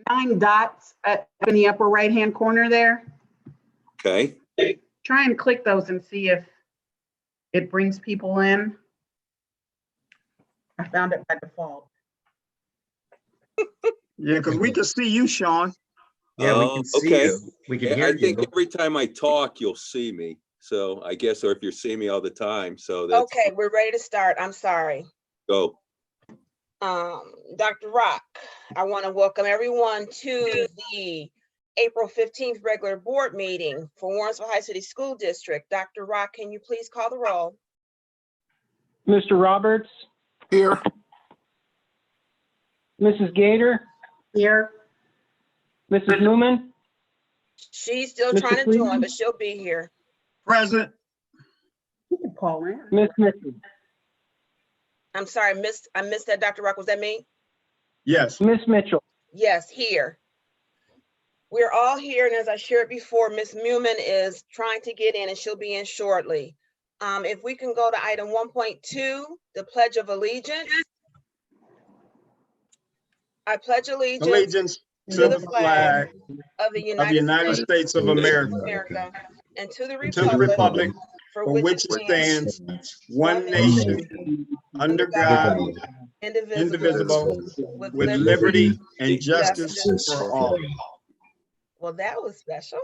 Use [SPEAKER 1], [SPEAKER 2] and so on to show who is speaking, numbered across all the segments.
[SPEAKER 1] 9 dots in the upper right-hand corner there.
[SPEAKER 2] Okay.
[SPEAKER 1] Try and click those and see if it brings people in. I found it by default.
[SPEAKER 3] Yeah, because we can see you, Sean.
[SPEAKER 4] Yeah, we can see
[SPEAKER 2] okay.
[SPEAKER 4] you. We can hear
[SPEAKER 2] I think
[SPEAKER 4] you.
[SPEAKER 2] every time I talk, you'll see me. So I guess, or if you're seeing me all the time, so that's
[SPEAKER 5] Okay, we're ready to start. I'm sorry.
[SPEAKER 2] go.
[SPEAKER 5] Dr. Rock, I want to welcome everyone to the April 15th regular board meeting for Warrensville Heights City School District. Dr. Rock, can you please call the roll?
[SPEAKER 6] Mr. Roberts,
[SPEAKER 7] Here.
[SPEAKER 6] Mrs. Gator,
[SPEAKER 1] Here,
[SPEAKER 6] Mrs. Newman,
[SPEAKER 5] She's still
[SPEAKER 6] Mr.
[SPEAKER 5] trying to
[SPEAKER 6] Freeman?
[SPEAKER 5] join, but she'll be here.
[SPEAKER 3] Present.
[SPEAKER 1] you can call in.
[SPEAKER 6] Miss Mitchell,
[SPEAKER 5] I'm sorry, I missed that, Dr. Rock. Was that me?
[SPEAKER 3] Yes.
[SPEAKER 6] Miss Mitchell,
[SPEAKER 5] Yes, here. We're all here, and as I shared before, Ms. Newman is trying to get in and she'll be in shortly. If we can go to item 1.2, the Pledge of Allegiance. I pledge allegiance
[SPEAKER 3] Allegiance to the flag
[SPEAKER 5] of the
[SPEAKER 3] of the United States of America
[SPEAKER 5] and to the
[SPEAKER 3] and to the republic
[SPEAKER 5] for
[SPEAKER 3] for which it stands, one nation, under God, indivisible, with liberty and justice for all.
[SPEAKER 5] Well, that was special.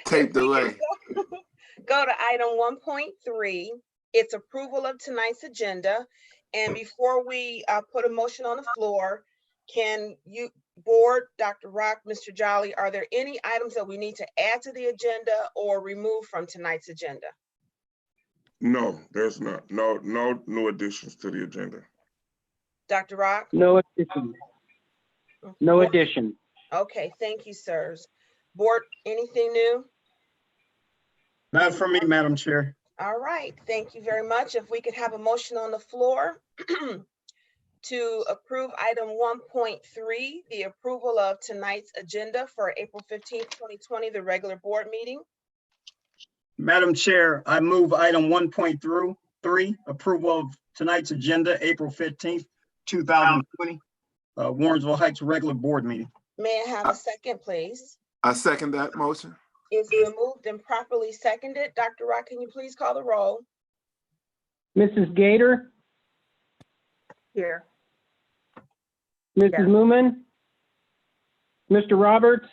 [SPEAKER 7] Tape delay.
[SPEAKER 5] Go to item 1.3. It's approval of tonight's agenda. And before we put a motion on the floor, can you, board, Dr. Rock, Mr. Jolly, are there any items that we need to add to the agenda or remove from tonight's agenda?
[SPEAKER 8] No, there's not. No new additions to the agenda.
[SPEAKER 5] Dr. Rock?
[SPEAKER 6] no addition. No addition.
[SPEAKER 5] Okay, thank you, sirs. Board, anything new?
[SPEAKER 3] Not for me, Madam Chair.
[SPEAKER 5] All right, thank you very much. If we could have a motion on the floor to approve item 1.3, the approval of tonight's agenda for April 15th, 2020, the regular board meeting.
[SPEAKER 3] Madam Chair, I move item 1.3, approval of tonight's agenda, April 15th, 2020, Warrensville Heights regular board meeting.
[SPEAKER 5] May I have a second, please?
[SPEAKER 7] I second that motion.
[SPEAKER 5] It's been moved and properly seconded. Dr. Rock, can you please call the roll?
[SPEAKER 6] Mrs. Gator,
[SPEAKER 1] Here,
[SPEAKER 6] Mrs.
[SPEAKER 1] Yes.
[SPEAKER 6] Newman, Mr. Roberts,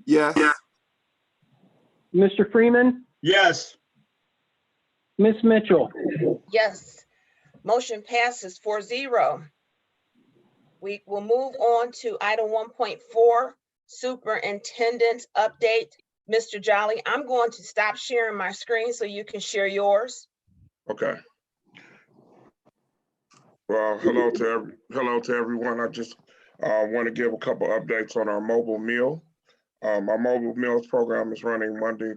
[SPEAKER 7] Yes.
[SPEAKER 6] Mr. Freeman,
[SPEAKER 3] Yes.
[SPEAKER 6] Miss Mitchell.
[SPEAKER 5] Yes, motion passes 4-0. We will move on to item 1.4, superintendent update. Mr. Jolly, I'm going to stop sharing my screen so you can share yours.
[SPEAKER 8] Okay. Well, hello to everyone. I just want to give a couple updates on our mobile meal. Our mobile meals program is running Monday,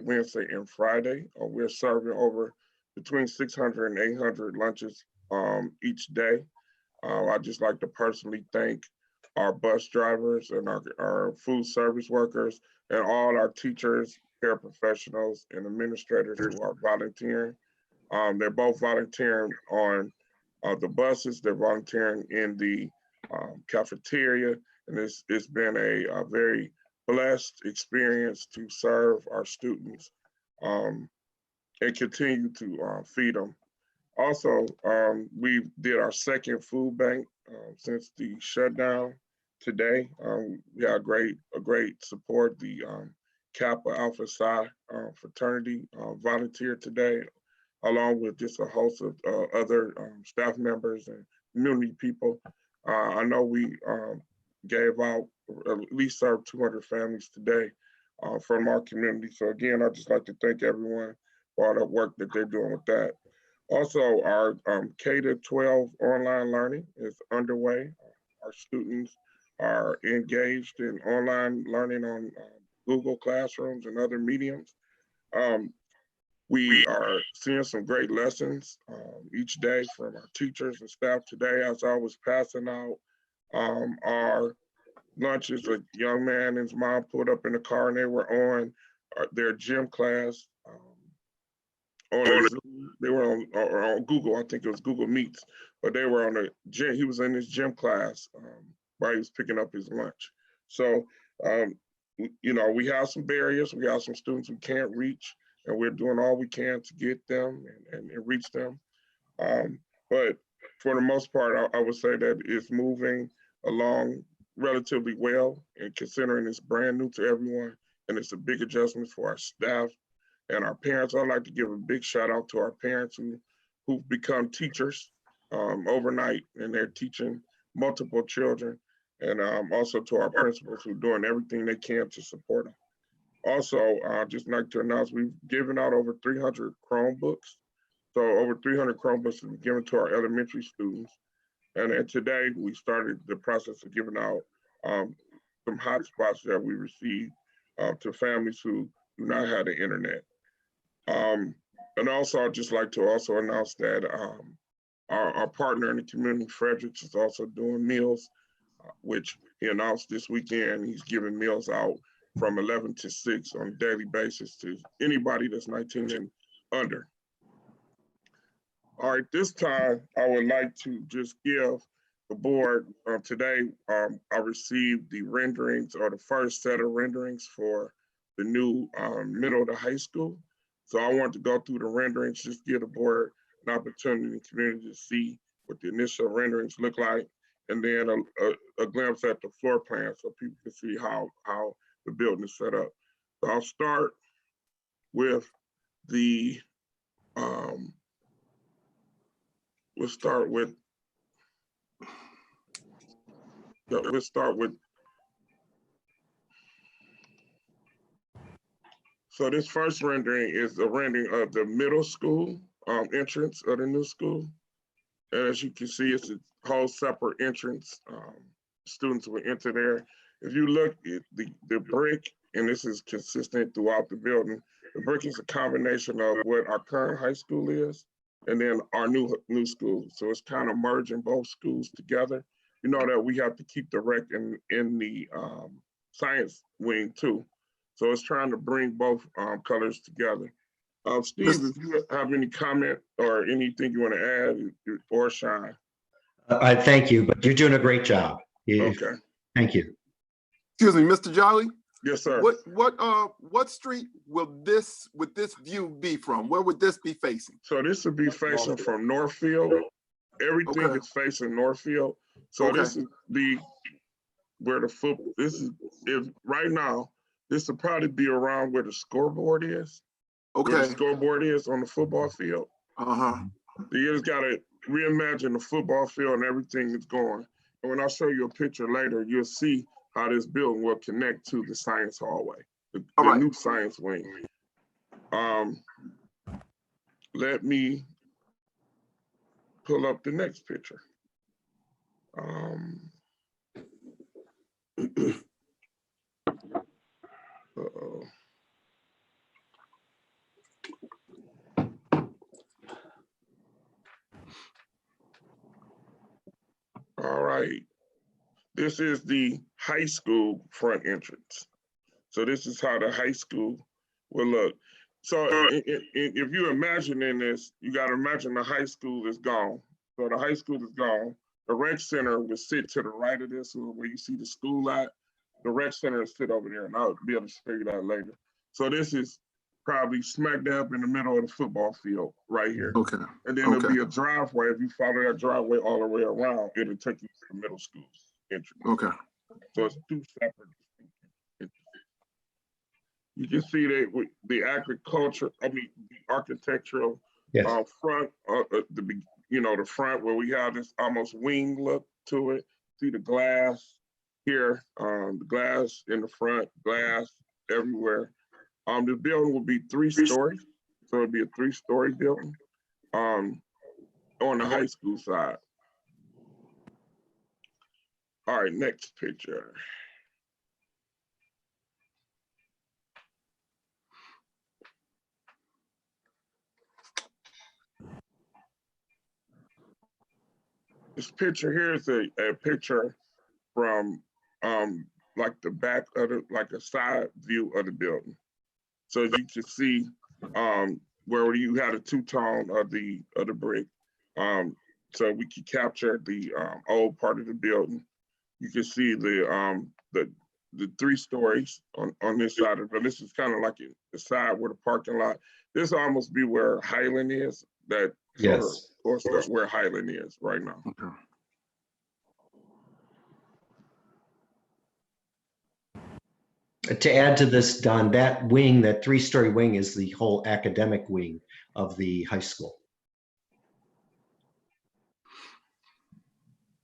[SPEAKER 8] Wednesday, and Friday. We're serving over between 600 and 800 lunches each day. I'd just like to personally thank our bus drivers and our food service workers and all our teachers, paraprofessionals, and administrators who are volunteering. They're both volunteering on the buses, they're volunteering in the cafeteria, and it's been a very blessed experience to serve our students and continue to feed them. Also, we did our second food bank since the shutdown today. We had a great support. The Kappa Alpha Psi fraternity volunteered today, along with just a host of other staff members and community people. I know we gave out, at least served 200 families today from our community. So again, I'd just like to thank everyone for all the work that they're doing with that. Also, our K-12 online learning is underway. Our students are engaged in online learning on Google Classrooms and other mediums. We are seeing some great lessons each day from our teachers and staff. Today, as I was passing out our lunches, a young man and his mom pulled up in the car and they were on their gym class on a Zoom They were on, or on Google, I think it was Google Meets, but they were on a gym. He was in his gym class while he was picking up his lunch. So, you know, we have some barriers. We have some students we can't reach, and we're doing all we can to get them and reach them. But for the most part, I would say that it's moving along relatively well, and considering it's brand new to everyone, and it's a big adjustment for our staff and our parents. I'd like to give a big shout out to our parents who've become teachers overnight, and they're teaching multiple children, and also to our principals who are doing everything they can to support them. Also, I'd just like to announce we've given out over 300 Chromebooks. So over 300 Chromebooks have been given to our elementary students. And then today we started the process of giving out some hotspots that we received to families who do not have the internet. And also, I'd just like to also announce that our partner in the community, Fredericks, is also doing meals, which he announced this weekend. He's giving meals out from 11 to 6 on a daily basis to anybody that's 19 and under. All right, this time I would like to just give the board today, I received the renderings, or the first set of renderings for the new middle to high school. So I want to go through the renderings, just give the board an opportunity in the community to see what the initial renderings look like, and then a glimpse at the floor plan so people can see how the building is set up. So I'll start with the, let's start with so this first rendering is the rendering of the middle school entrance of the new school. And as you can see, it's a whole separate entrance. Students will enter there. If you look at the brick, and this is consistent throughout the building, the brick is a combination of what our current high school is and then our new school. So it's kind of merging both schools together. You know that we have to keep the rec in the science wing too. So it's trying to bring both colors together. Steve, if you have any comment or anything you want to add, or Shine.
[SPEAKER 4] I thank you, but you're doing a great job.
[SPEAKER 8] Okay.
[SPEAKER 4] Thank you.
[SPEAKER 7] Excuse me, Mr. Jolly?
[SPEAKER 8] Yes, sir.
[SPEAKER 7] What street will this view be from? Where would this be facing?
[SPEAKER 8] So this would be facing from Northfield. Everything
[SPEAKER 7] Okay.
[SPEAKER 8] is facing Northfield. So
[SPEAKER 7] Okay.
[SPEAKER 8] this is where the football, if right now, this would probably be around where the scoreboard is. Where the
[SPEAKER 7] Okay.
[SPEAKER 8] scoreboard is on the football field.
[SPEAKER 7] Uh-huh.
[SPEAKER 8] You just gotta reimagine the football field and everything is going. And when I show you a picture later, you'll see how this building will connect to the science hallway, the
[SPEAKER 7] right.
[SPEAKER 8] new science wing. Let me pull up the next picture. Uh-oh. All right. This is the high school front entrance. So this is how the high school will look. So if you imagine in this, you got to imagine the high school is gone. So the high school is gone. The rec center will sit to the right of this, where you see the school at. The rec center will sit over there, and I'll be able to show you that later. So this is probably smack dab in the middle of the football field right here.
[SPEAKER 7] Okay.
[SPEAKER 8] And then there'll be a driveway. If you follow that driveway all the way around, it'll take you to the middle school entrance.
[SPEAKER 7] Okay.
[SPEAKER 8] So it's two separate. You can see that with the agriculture, the architectural
[SPEAKER 4] Yes.
[SPEAKER 8] front, the front where we have this almost wing look to it. See the glass here, the glass in the front, glass everywhere. The building will be 3 stories, so it'll be a 3-story building on the high school side. All right, next picture. This picture here is a picture from like the back of like a side view of the building. So as you can see, where you had a two-tone of the brick. So we could capture the old part of the building. You can see the 3 stories on this side of it. This is kind of like the side where the parking lot. This almost be where Highland is. That
[SPEAKER 4] Yes.
[SPEAKER 8] or where Highland is right now.
[SPEAKER 7] Okay.
[SPEAKER 4] To add to this, Don, that wing, that 3-story wing is the whole academic wing of the high school.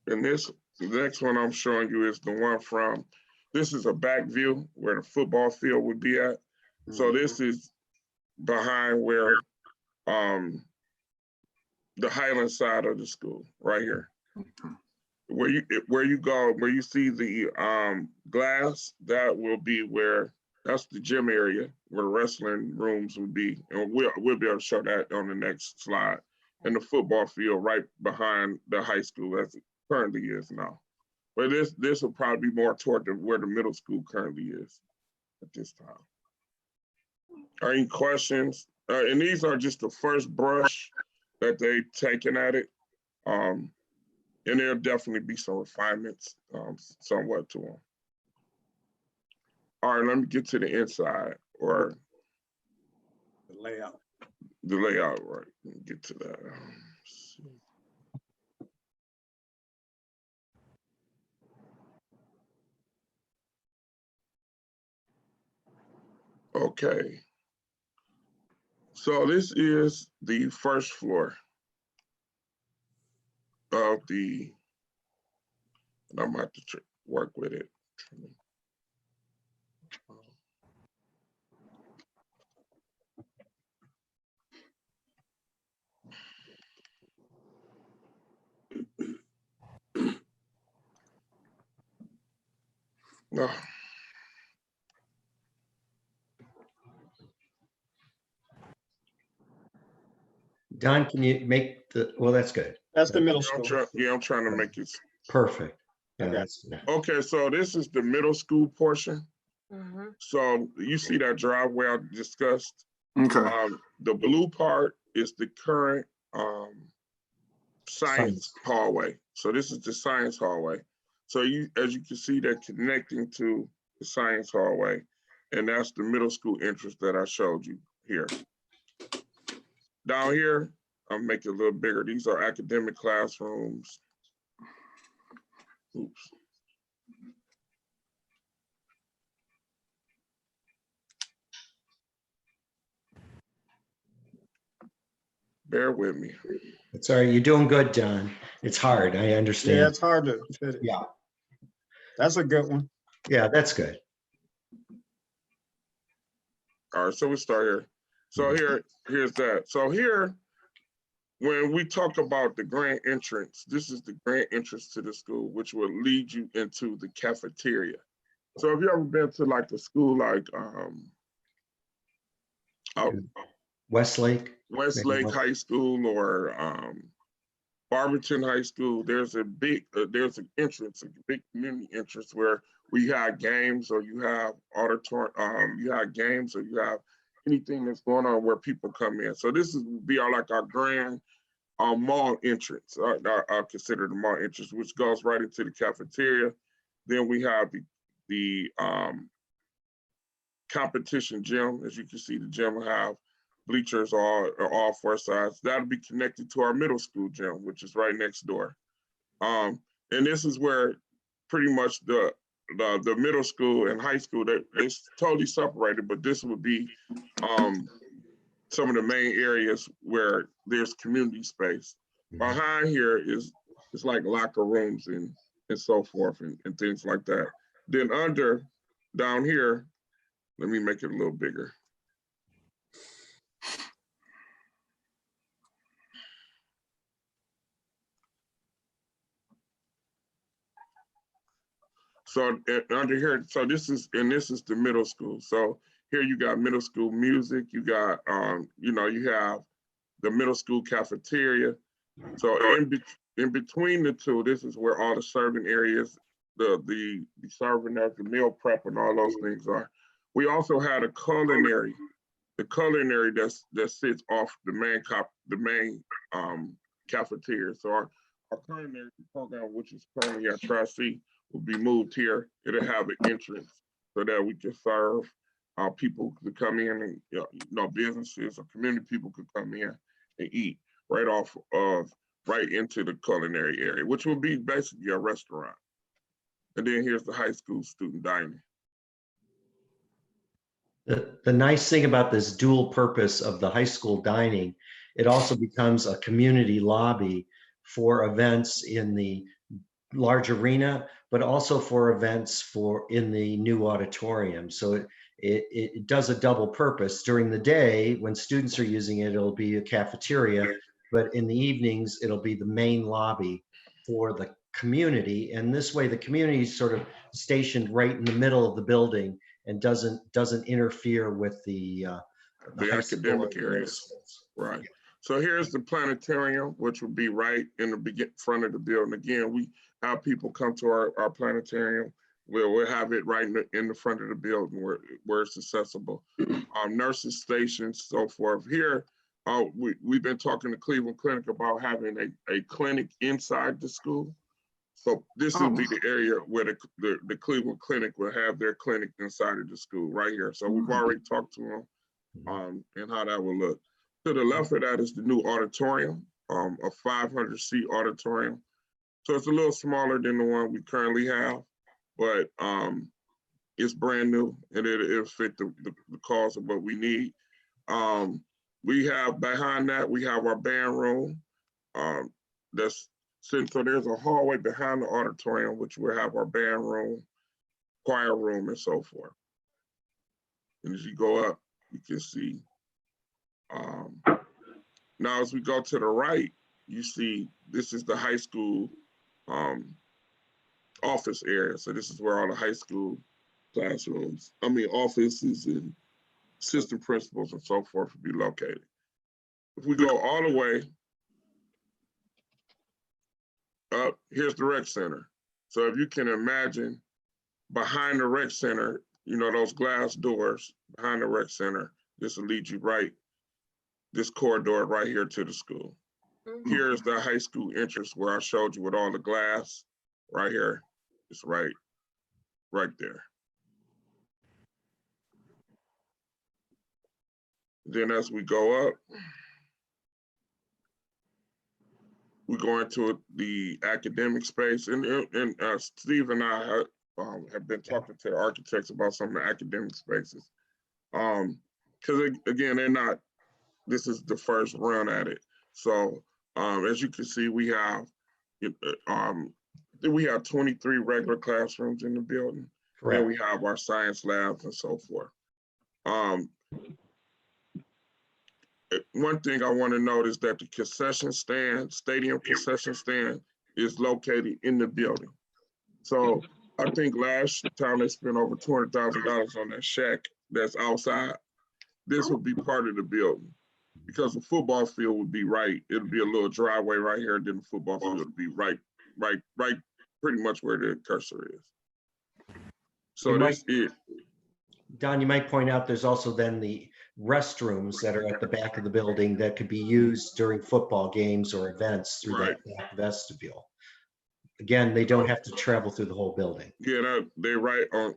[SPEAKER 8] And the next one I'm showing you is the one from, this is a back view where the football field would be at. So this is behind where the Highland side of the school, right here. Where you go, where you see the glass, that will be where, that's the gym area where the wrestling rooms would be. And we'll be able to show that on the next slide. And the football field right behind the high school as it currently is now. But this will probably be more toward where the middle school currently is at this time. Are any questions? And these are just the first brush that they've taken at it. And there'll definitely be some refinements somewhat to them. All right, let me get to the inside or
[SPEAKER 3] The layout.
[SPEAKER 8] the layout, right? Let me get to that. Okay. So this is the first floor of the, and I'm gonna have to work with it. No.
[SPEAKER 4] Don, can you make well, that's good.
[SPEAKER 3] That's the middle
[SPEAKER 8] I'm
[SPEAKER 3] school.
[SPEAKER 8] I'm trying to make it.
[SPEAKER 4] Perfect. Yeah,
[SPEAKER 3] Okay.
[SPEAKER 4] that's good.
[SPEAKER 8] Okay, so this is the middle school portion.
[SPEAKER 5] Mhm.
[SPEAKER 8] So you see that driveway I discussed?
[SPEAKER 7] Okay.
[SPEAKER 8] The blue part is the current science hallway. So this is the science hallway. So as you can see, they're connecting to the science hallway. And that's the middle school entrance that I showed you here. Down here, I'll make it a little bigger. These are academic classrooms. Oops. Bear with me.
[SPEAKER 4] It's all right. You're doing good, Don. It's hard. I
[SPEAKER 3] Yeah,
[SPEAKER 4] understand.
[SPEAKER 3] it's hard to fit it.
[SPEAKER 4] Yeah.
[SPEAKER 3] That's a good one.
[SPEAKER 4] Yeah, that's good.
[SPEAKER 8] All right, so we start here. So here's that. So here, when we talk about the grand entrance, this is the grand entrance to the school, which will lead you into the cafeteria. So have you ever been to like a school like
[SPEAKER 4] Westlake.
[SPEAKER 8] Westlake High School or Barberton High School? There's a big, there's an entrance, a big community entrance where we have games or you have auditorium, you have games or you have anything that's going on where people come in. So this is be our like our grand mall entrance. I consider the mall entrance, which goes right into the cafeteria. Then we have the competition gym. As you can see, the gym will have bleachers all 4 sides. That'll be connected to our middle school gym, which is right next door. And this is where pretty much the middle school and high school, it's totally separated, but this would be some of the main areas where there's community space. Behind here is like locker rooms and so forth and things like that. Then down here, let me make it a little bigger. So under here, so this is the middle school. So here you got middle school music, you got, you have the middle school cafeteria. So in between the two, this is where all the serving areas, the serving of the meal prep and all those things are. We also had a culinary the culinary that sits off the main cafeteria. So our culinary program, which is currently at Tri-C, will be moved here. It'll have an entrance so that we can serve people to come in and businesses or community people could come in and eat right into the culinary area, which will be basically a restaurant. And then here's the high school student dining.
[SPEAKER 4] The nice thing about this dual purpose of the high school dining, it also becomes a community lobby for events in the large arena, but also for events in the new auditorium. So it does a double purpose. During the day, when students are using it, it'll be a cafeteria, but in the evenings, it'll be the main lobby for the community. And this way, the community is sort of stationed right in the middle of the building and doesn't interfere with the
[SPEAKER 8] academic areas. Right. So here's the planetarium, which will be right in the front of the building. Again, we have people come to our planetarium. We'll have it right in the front of the building where it's accessible. Nurses stations, so forth. Here, we've been talking to Cleveland Clinic about having a clinic inside the school. So this will be the area where the Cleveland Clinic will have their clinic inside of the school right here. So we've already talked to them and how that will look. To the left of that is the new auditorium, a 500-seat auditorium. So it's a little smaller than the one we currently have, but it's brand new and it'll fit the cause of what we need. We have behind that, we have our band room. So there's a hallway behind the auditorium, which will have our band room, choir room, and so forth. And as you go up, you can see. Now, as we go to the right, you see this is the high school office area. So this is where all the high school classrooms, offices and assistant principals and so forth will be located. If we go all the way up, here's the rec center. So if you can imagine behind the rec center, those glass doors behind the rec center, this will lead you right, this corridor right here to the school. Here's the high school entrance where I showed you with all the glass right here. It's right there. Then as we go up, we go into the academic space, and Steve and I have been talking to the architects about some of the academic spaces. Because again, this is the first run at it. So as you can see, we have 23 regular classrooms in the building.
[SPEAKER 4] Correct.
[SPEAKER 8] And we have our science labs and so forth. One thing I want to note is that the concession stand, stadium concession stand, is located in the building. So I think last time they spent over $200,000 on that shack that's outside. This will be part of the building because the football field would be right. It'll be a little driveway right here, then the football field would be right, pretty much where the cursor is. So that's it.
[SPEAKER 4] Don, you might point out there's also then the restrooms that are at the back of the building that could be used during football games or events through that back vestibule. Again, they don't have to travel through the whole building.
[SPEAKER 8] Yeah, they're right on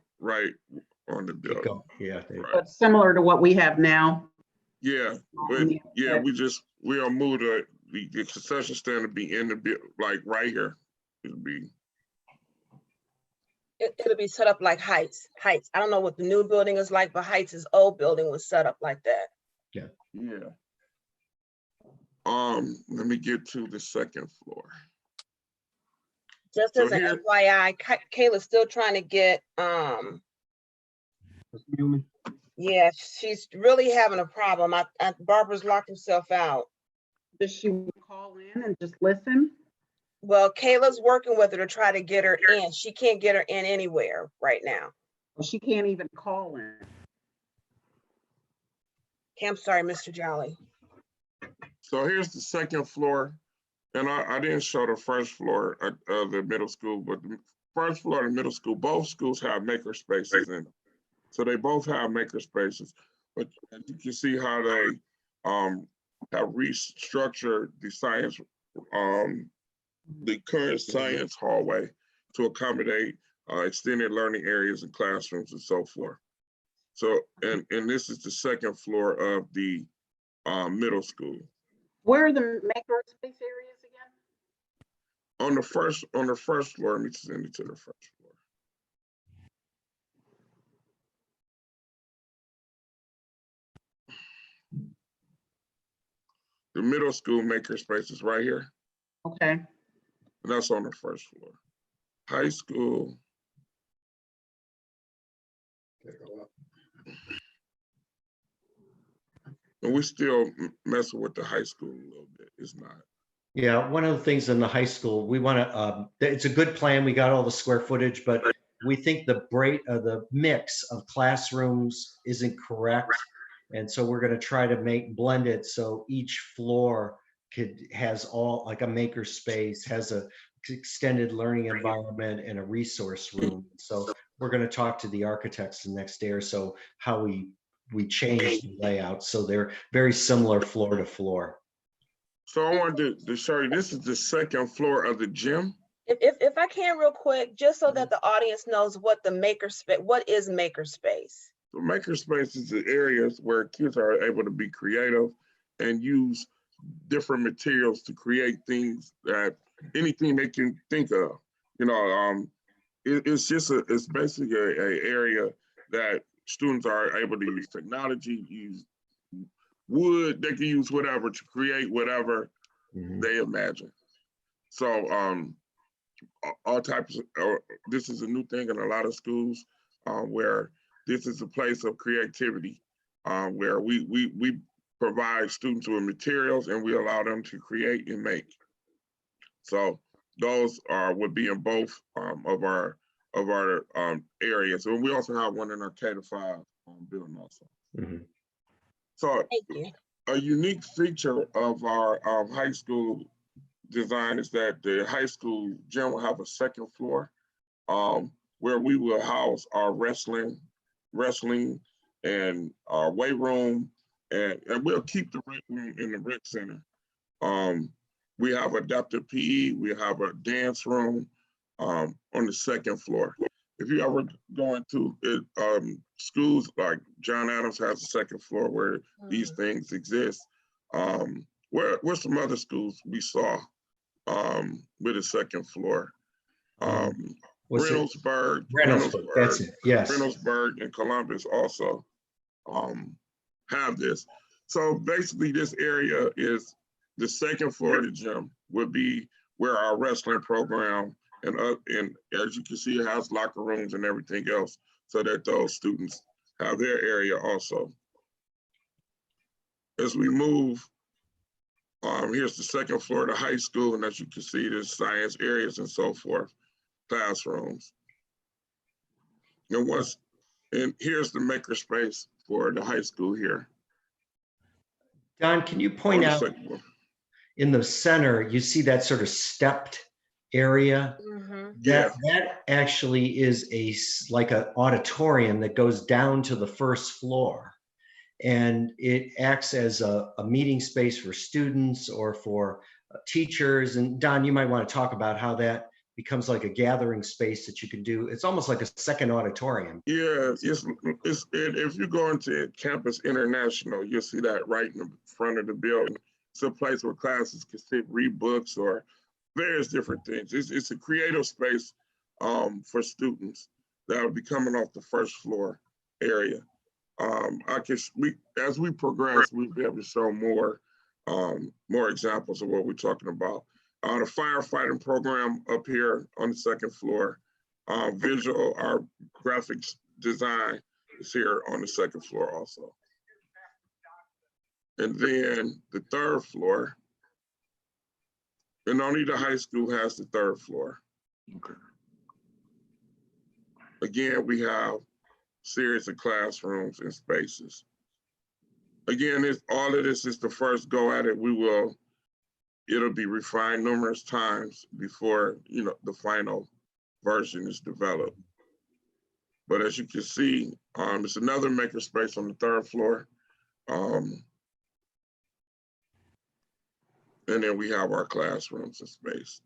[SPEAKER 8] the building.
[SPEAKER 4] Yeah,
[SPEAKER 1] But similar to what we have now.
[SPEAKER 8] Yeah, but yeah, we'll move the concession stand to be in the like right here.
[SPEAKER 5] It'll be set up like Heights. I don't know what the new building is like, but Heights' old building was set up like that.
[SPEAKER 8] Yeah. Let me get to the second floor.
[SPEAKER 5] Just
[SPEAKER 8] So
[SPEAKER 5] as an
[SPEAKER 8] here-
[SPEAKER 5] FYI, Kayla's still trying to get, yeah, she's really having a problem. Barbara's locked herself out.
[SPEAKER 1] Does she call in and just listen?
[SPEAKER 5] Well, Kayla's working with her to try to get her in. She can't get her in anywhere right now.
[SPEAKER 1] Well, she can't even call in.
[SPEAKER 5] Okay, I'm sorry, Mr. Jolly.
[SPEAKER 8] So here's the second floor. And I didn't show the first floor of the middle school, but the first floor of the middle school, both schools have maker spaces in. So they both have maker spaces. But as you can see how they have restructured the current science hallway to accommodate extended learning areas and classrooms and so forth. So, and this is the second floor of the middle school.
[SPEAKER 1] Where are the makerspace areas again?
[SPEAKER 8] On the first floor, let me send it to the first floor. The middle school makerspace is right here.
[SPEAKER 1] Okay.
[SPEAKER 8] And that's on the first floor. High school. And we're still messing with the high school a little bit. It's not.
[SPEAKER 4] Yeah, one of the things in the high school, we want to, it's a good plan. We got all the square footage, but we think the mix of classrooms isn't correct. And so we're going to try to blend it so each floor has all like a maker space, has a extended learning environment and a resource room. So we're going to talk to the architects the next day or so how we change the layout so they're very similar floor to floor.
[SPEAKER 8] So I wanted to show you, this is the second floor of the gym.
[SPEAKER 5] If I can real quick, just so that the audience knows what is makerspace?
[SPEAKER 8] The makerspace is the areas where kids are able to be creative and use different materials to create things that anything they can think of. You know, it's basically a area that students are able to use technology, use wood, they can use whatever to create whatever they imagine. So all types of, this is a new thing in a lot of schools where this is a place of creativity where we provide students with materials and we allow them to create and make. So those would be in both of our areas. And we also have one in our K-5 building also. So a unique feature of our high school design is that the high school gym will have a second floor where we will house our wrestling and our weight room, and we'll keep the rec room in the rec center. We have adaptive PE, we have a dance room on the second floor. If you ever go into it, schools like John Adams has a second floor where these things exist. Where some other schools we saw with a second floor. Reynoldsburg,
[SPEAKER 4] that's it. Yes.
[SPEAKER 8] Reynoldsburg and Columbus also have this. So basically this area is the second floor of the gym would be where our wrestling program and as you can see, it has locker rooms and everything else so that those students have their area also. As we move, here's the second floor of the high school, and as you can see, there's science areas and so forth, classrooms. And here's the makerspace for the high school here.
[SPEAKER 4] Don, can you point out in the center, you see that sort of stepped area? That actually is like an auditorium that goes down to the first floor. And it acts as a meeting space for students or for teachers. And Don, you might want to talk about how that becomes like a gathering space that you can do. It's almost like a second auditorium.
[SPEAKER 8] Yeah, if you go into Campus International, you'll see that right in the front of the building. It's a place where classes can sit, read books, or various different things. It's a creative space for students that will be coming off the first floor area. As we progress, we'll be able to show more examples of what we're talking about. The firefighting program up here on the second floor, our graphics design is here on the second floor also. And then the third floor, and only the high school has the third floor. Again, we have series of classrooms and spaces. Again, all of this is the first go at it. It'll be refined numerous times before the final version is developed. But as you can see, it's another makerspace on the 3rd floor. And then we have our classrooms and space.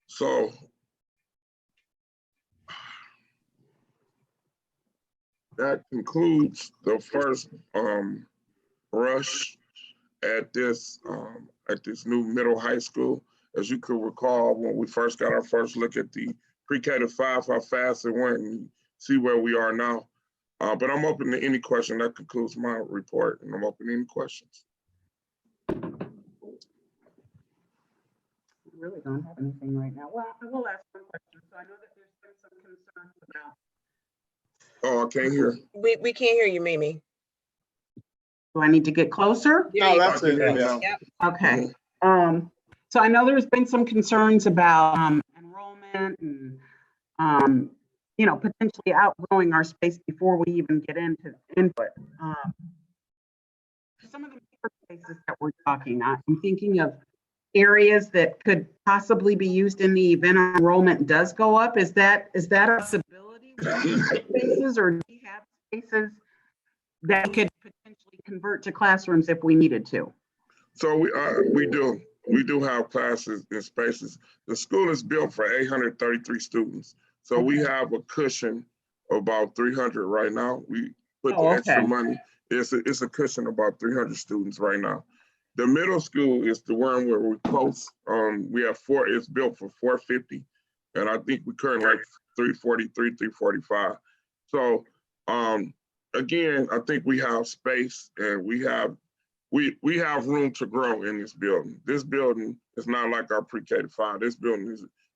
[SPEAKER 8] So that concludes the first rush at this new middle high school. As you could recall, when we first got our first look at the pre-K to 5, how fast it went, and see where we are now. But I'm open to any question. That concludes my report, and I'm open to any questions.
[SPEAKER 1] I really don't have anything right now. Well, I will ask one question. So I know that there's been some concerns about.
[SPEAKER 8] Oh, I can't hear.
[SPEAKER 5] We can't hear you, Mimi.
[SPEAKER 1] Do I need to get closer?
[SPEAKER 5] There you go.
[SPEAKER 3] that's it, yeah.
[SPEAKER 5] Yep.
[SPEAKER 1] Okay. So I know there's been some concerns about enrollment and potentially outgrowing our space before we even get into input. Some of the spaces that we're talking, I'm thinking of areas that could possibly be used in the event enrollment does go up. Is that a possibility? Spaces, or do we have spaces that could potentially convert to classrooms if we needed to?
[SPEAKER 8] So we do have classes and spaces. The school is built for 833 students. So we have a cushion of about 300 right now. We put the extra money. It's a cushion of about 300 students right now. The middle school is the one where we close. We have it's built for 450. And I think we currently like 343, 345. So again, I think we have space, and we have room to grow in this building. This building is not like our pre-K to 5. This building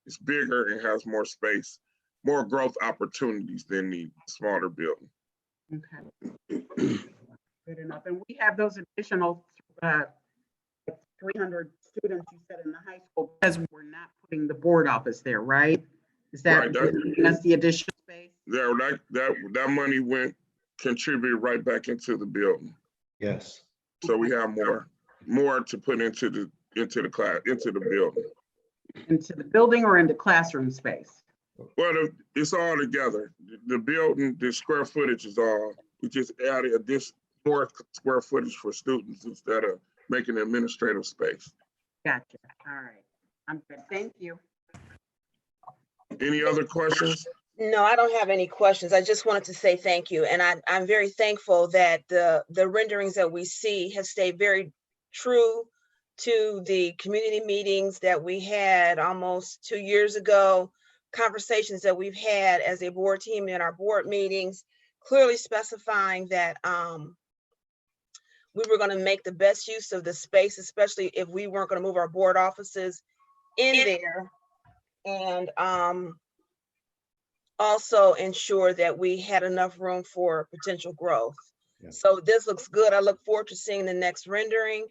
[SPEAKER 8] is bigger and has more space, more growth opportunities than the smaller building.
[SPEAKER 1] Okay. Good enough. And we have those additional 300 students you said in the high school because we're not putting the board office there, right? Is that
[SPEAKER 8] Right,
[SPEAKER 1] giving us the additional space?
[SPEAKER 8] Yeah, that money contributed right back into the building.
[SPEAKER 4] Yes.
[SPEAKER 8] So we have more to put into the building.
[SPEAKER 1] Into the building or into classroom space?
[SPEAKER 8] Well, it's all together. The building, the square footage is all, we just added more square footage for students instead of making an administrative space.
[SPEAKER 1] Gotcha. All right. I'm good. Thank you.
[SPEAKER 8] Any other questions?
[SPEAKER 5] No, I don't have any questions. I just wanted to say thank you. And I'm very thankful that the renderings that we see have stayed very true to the community meetings that we had almost 2 years ago, conversations that we've had as a board team in our board meetings, clearly specifying that we were going to make the best use of the space, especially if we weren't going to move our board offices in there, and also ensure that we had enough room for potential growth.
[SPEAKER 4] Yeah.
[SPEAKER 5] So this looks good. I look forward to seeing the next rendering.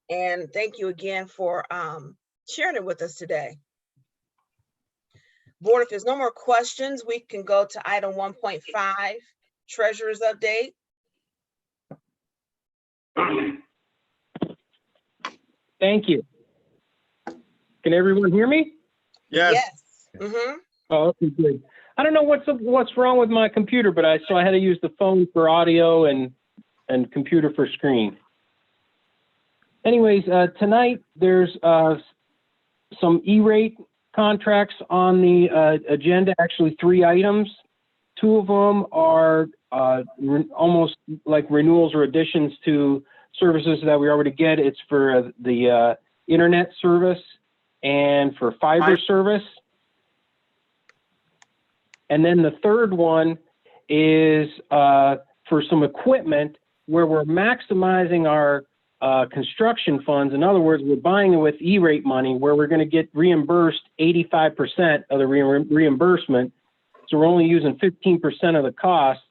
[SPEAKER 5] And thank you again for sharing it with us today. Board, if there's no more questions, we can go to item 1.5, Treasurer's Update.
[SPEAKER 6] Thank you. Can everyone hear me?
[SPEAKER 3] Yes.
[SPEAKER 5] Mm-hmm.
[SPEAKER 6] Oh, okay, good. I don't know what's wrong with my computer, but so I had to use the phone for audio and computer for screen. Anyways, tonight there's some E-rate contracts on the agenda, actually 3 items. 2 of them are almost like renewals or additions to services that we already get. It's for the internet service and for fiber service. And then the third one is for some equipment where we're maximizing our construction funds. In other words, we're buying it with E-rate money where we're going to get reimbursed 85% of the reimbursement. So we're only using 15% of the cost,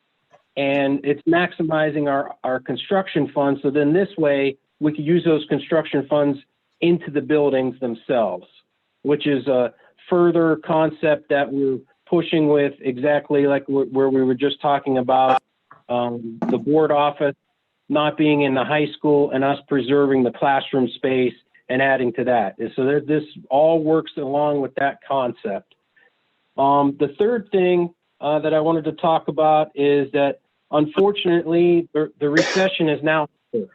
[SPEAKER 6] and it's maximizing our construction funds. So then this way we can use those construction funds into the buildings themselves, which is a further concept that we're pushing with, exactly like where we were just talking about the board office not being in the high school and us preserving the classroom space and adding to that. So this all works along with that concept. The third thing that I wanted to talk about is that unfortunately, the recession is now here.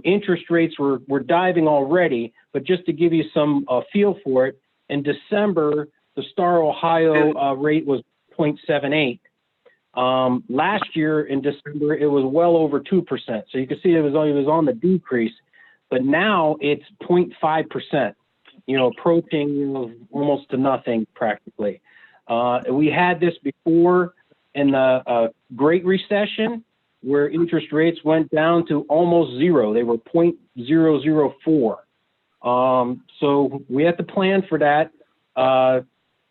[SPEAKER 6] Interest rates were diving already, but just to give you some feel for it, in December, the Star Ohio rate was 0.78. Last year in December, it was well over 2%. So you can see it was on the decrease, but now it's 0.5%, approaching almost to nothing practically. We had this before in the Great Recession, where interest rates went down to almost zero. They were 0.004. So we have to plan for that.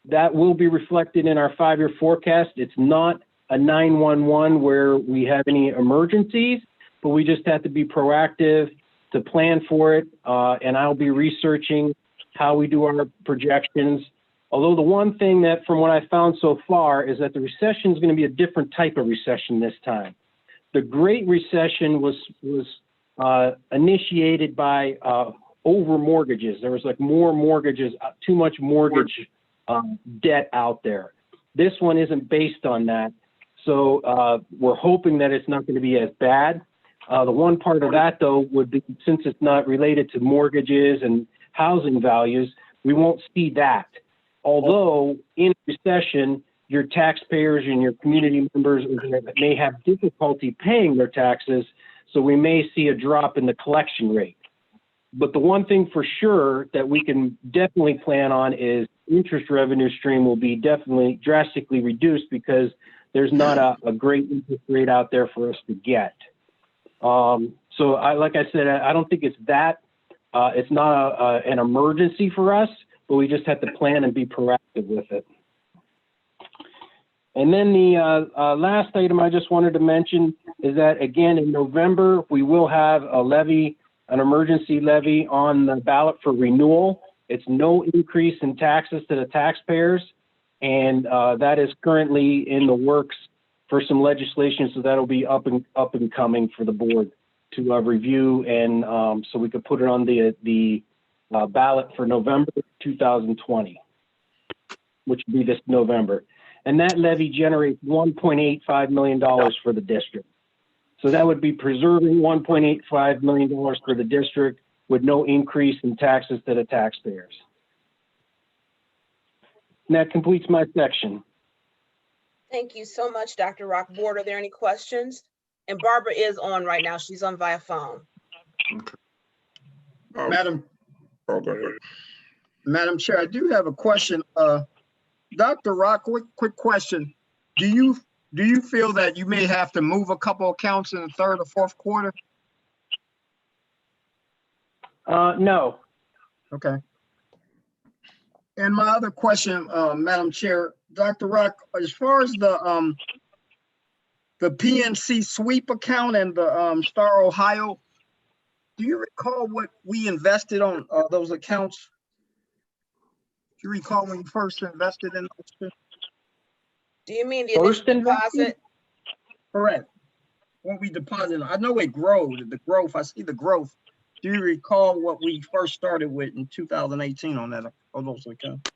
[SPEAKER 6] That will be reflected in our 5-year forecast. It's not a 911 where we have any emergencies, but we just have to be proactive to plan for it. And I'll be researching how we do our projections. Although the one thing that from what I found so far is that the recession is going to be a different type of recession this time. The Great Recession was initiated by over mortgages. There was like more mortgages, too much mortgage debt out there. This one isn't based on that. So we're hoping that it's not going to be as bad. The one part of that, though, would be since it's not related to mortgages and housing values, we won't see that. Although in a recession, your taxpayers and your community members may have difficulty paying their taxes, so we may see a drop in the collection rate. But the one thing for sure that we can definitely plan on is interest revenue stream will be definitely drastically reduced because there's not a great interest rate out there for us to get. So like I said, I don't think it's that. It's not an emergency for us, but we just have to plan and be proactive with it. And then the last item I just wanted to mention is that, again, in November, we will have a levy, an emergency levy on the ballot for renewal. It's no increase in taxes to the taxpayers. And that is currently in the works for some legislation. So that'll be up and coming for the board to review. And so we could put it on the ballot for November 2020, which will be this November. And that levy generates $1.85 million for the district. So that would be preserving $1.85 million for the district with no increase in taxes to the taxpayers. And that completes my section.
[SPEAKER 5] Thank you so much, Dr. Rock. Board, are there any questions? And Barbara is on right now. She's on via phone.
[SPEAKER 3] Madam
[SPEAKER 8] Oh, go ahead.
[SPEAKER 3] Madam Chair, I do have a question. Dr. Rock, quick question. Do you feel that you may have to move a couple accounts in the third or fourth quarter?
[SPEAKER 6] No.
[SPEAKER 3] Okay. And my other question, Madam Chair, Dr. Rock, as far as the PNC sweep account and the Star Ohio, do you recall what we invested on those accounts? Do you recall when you first invested in those two?
[SPEAKER 5] Do you mean the
[SPEAKER 6] First
[SPEAKER 5] initial deposit?
[SPEAKER 3] Correct. What we deposited, I know it grew, the growth, I see the growth. Do you recall what we first started with in 2018 on those accounts?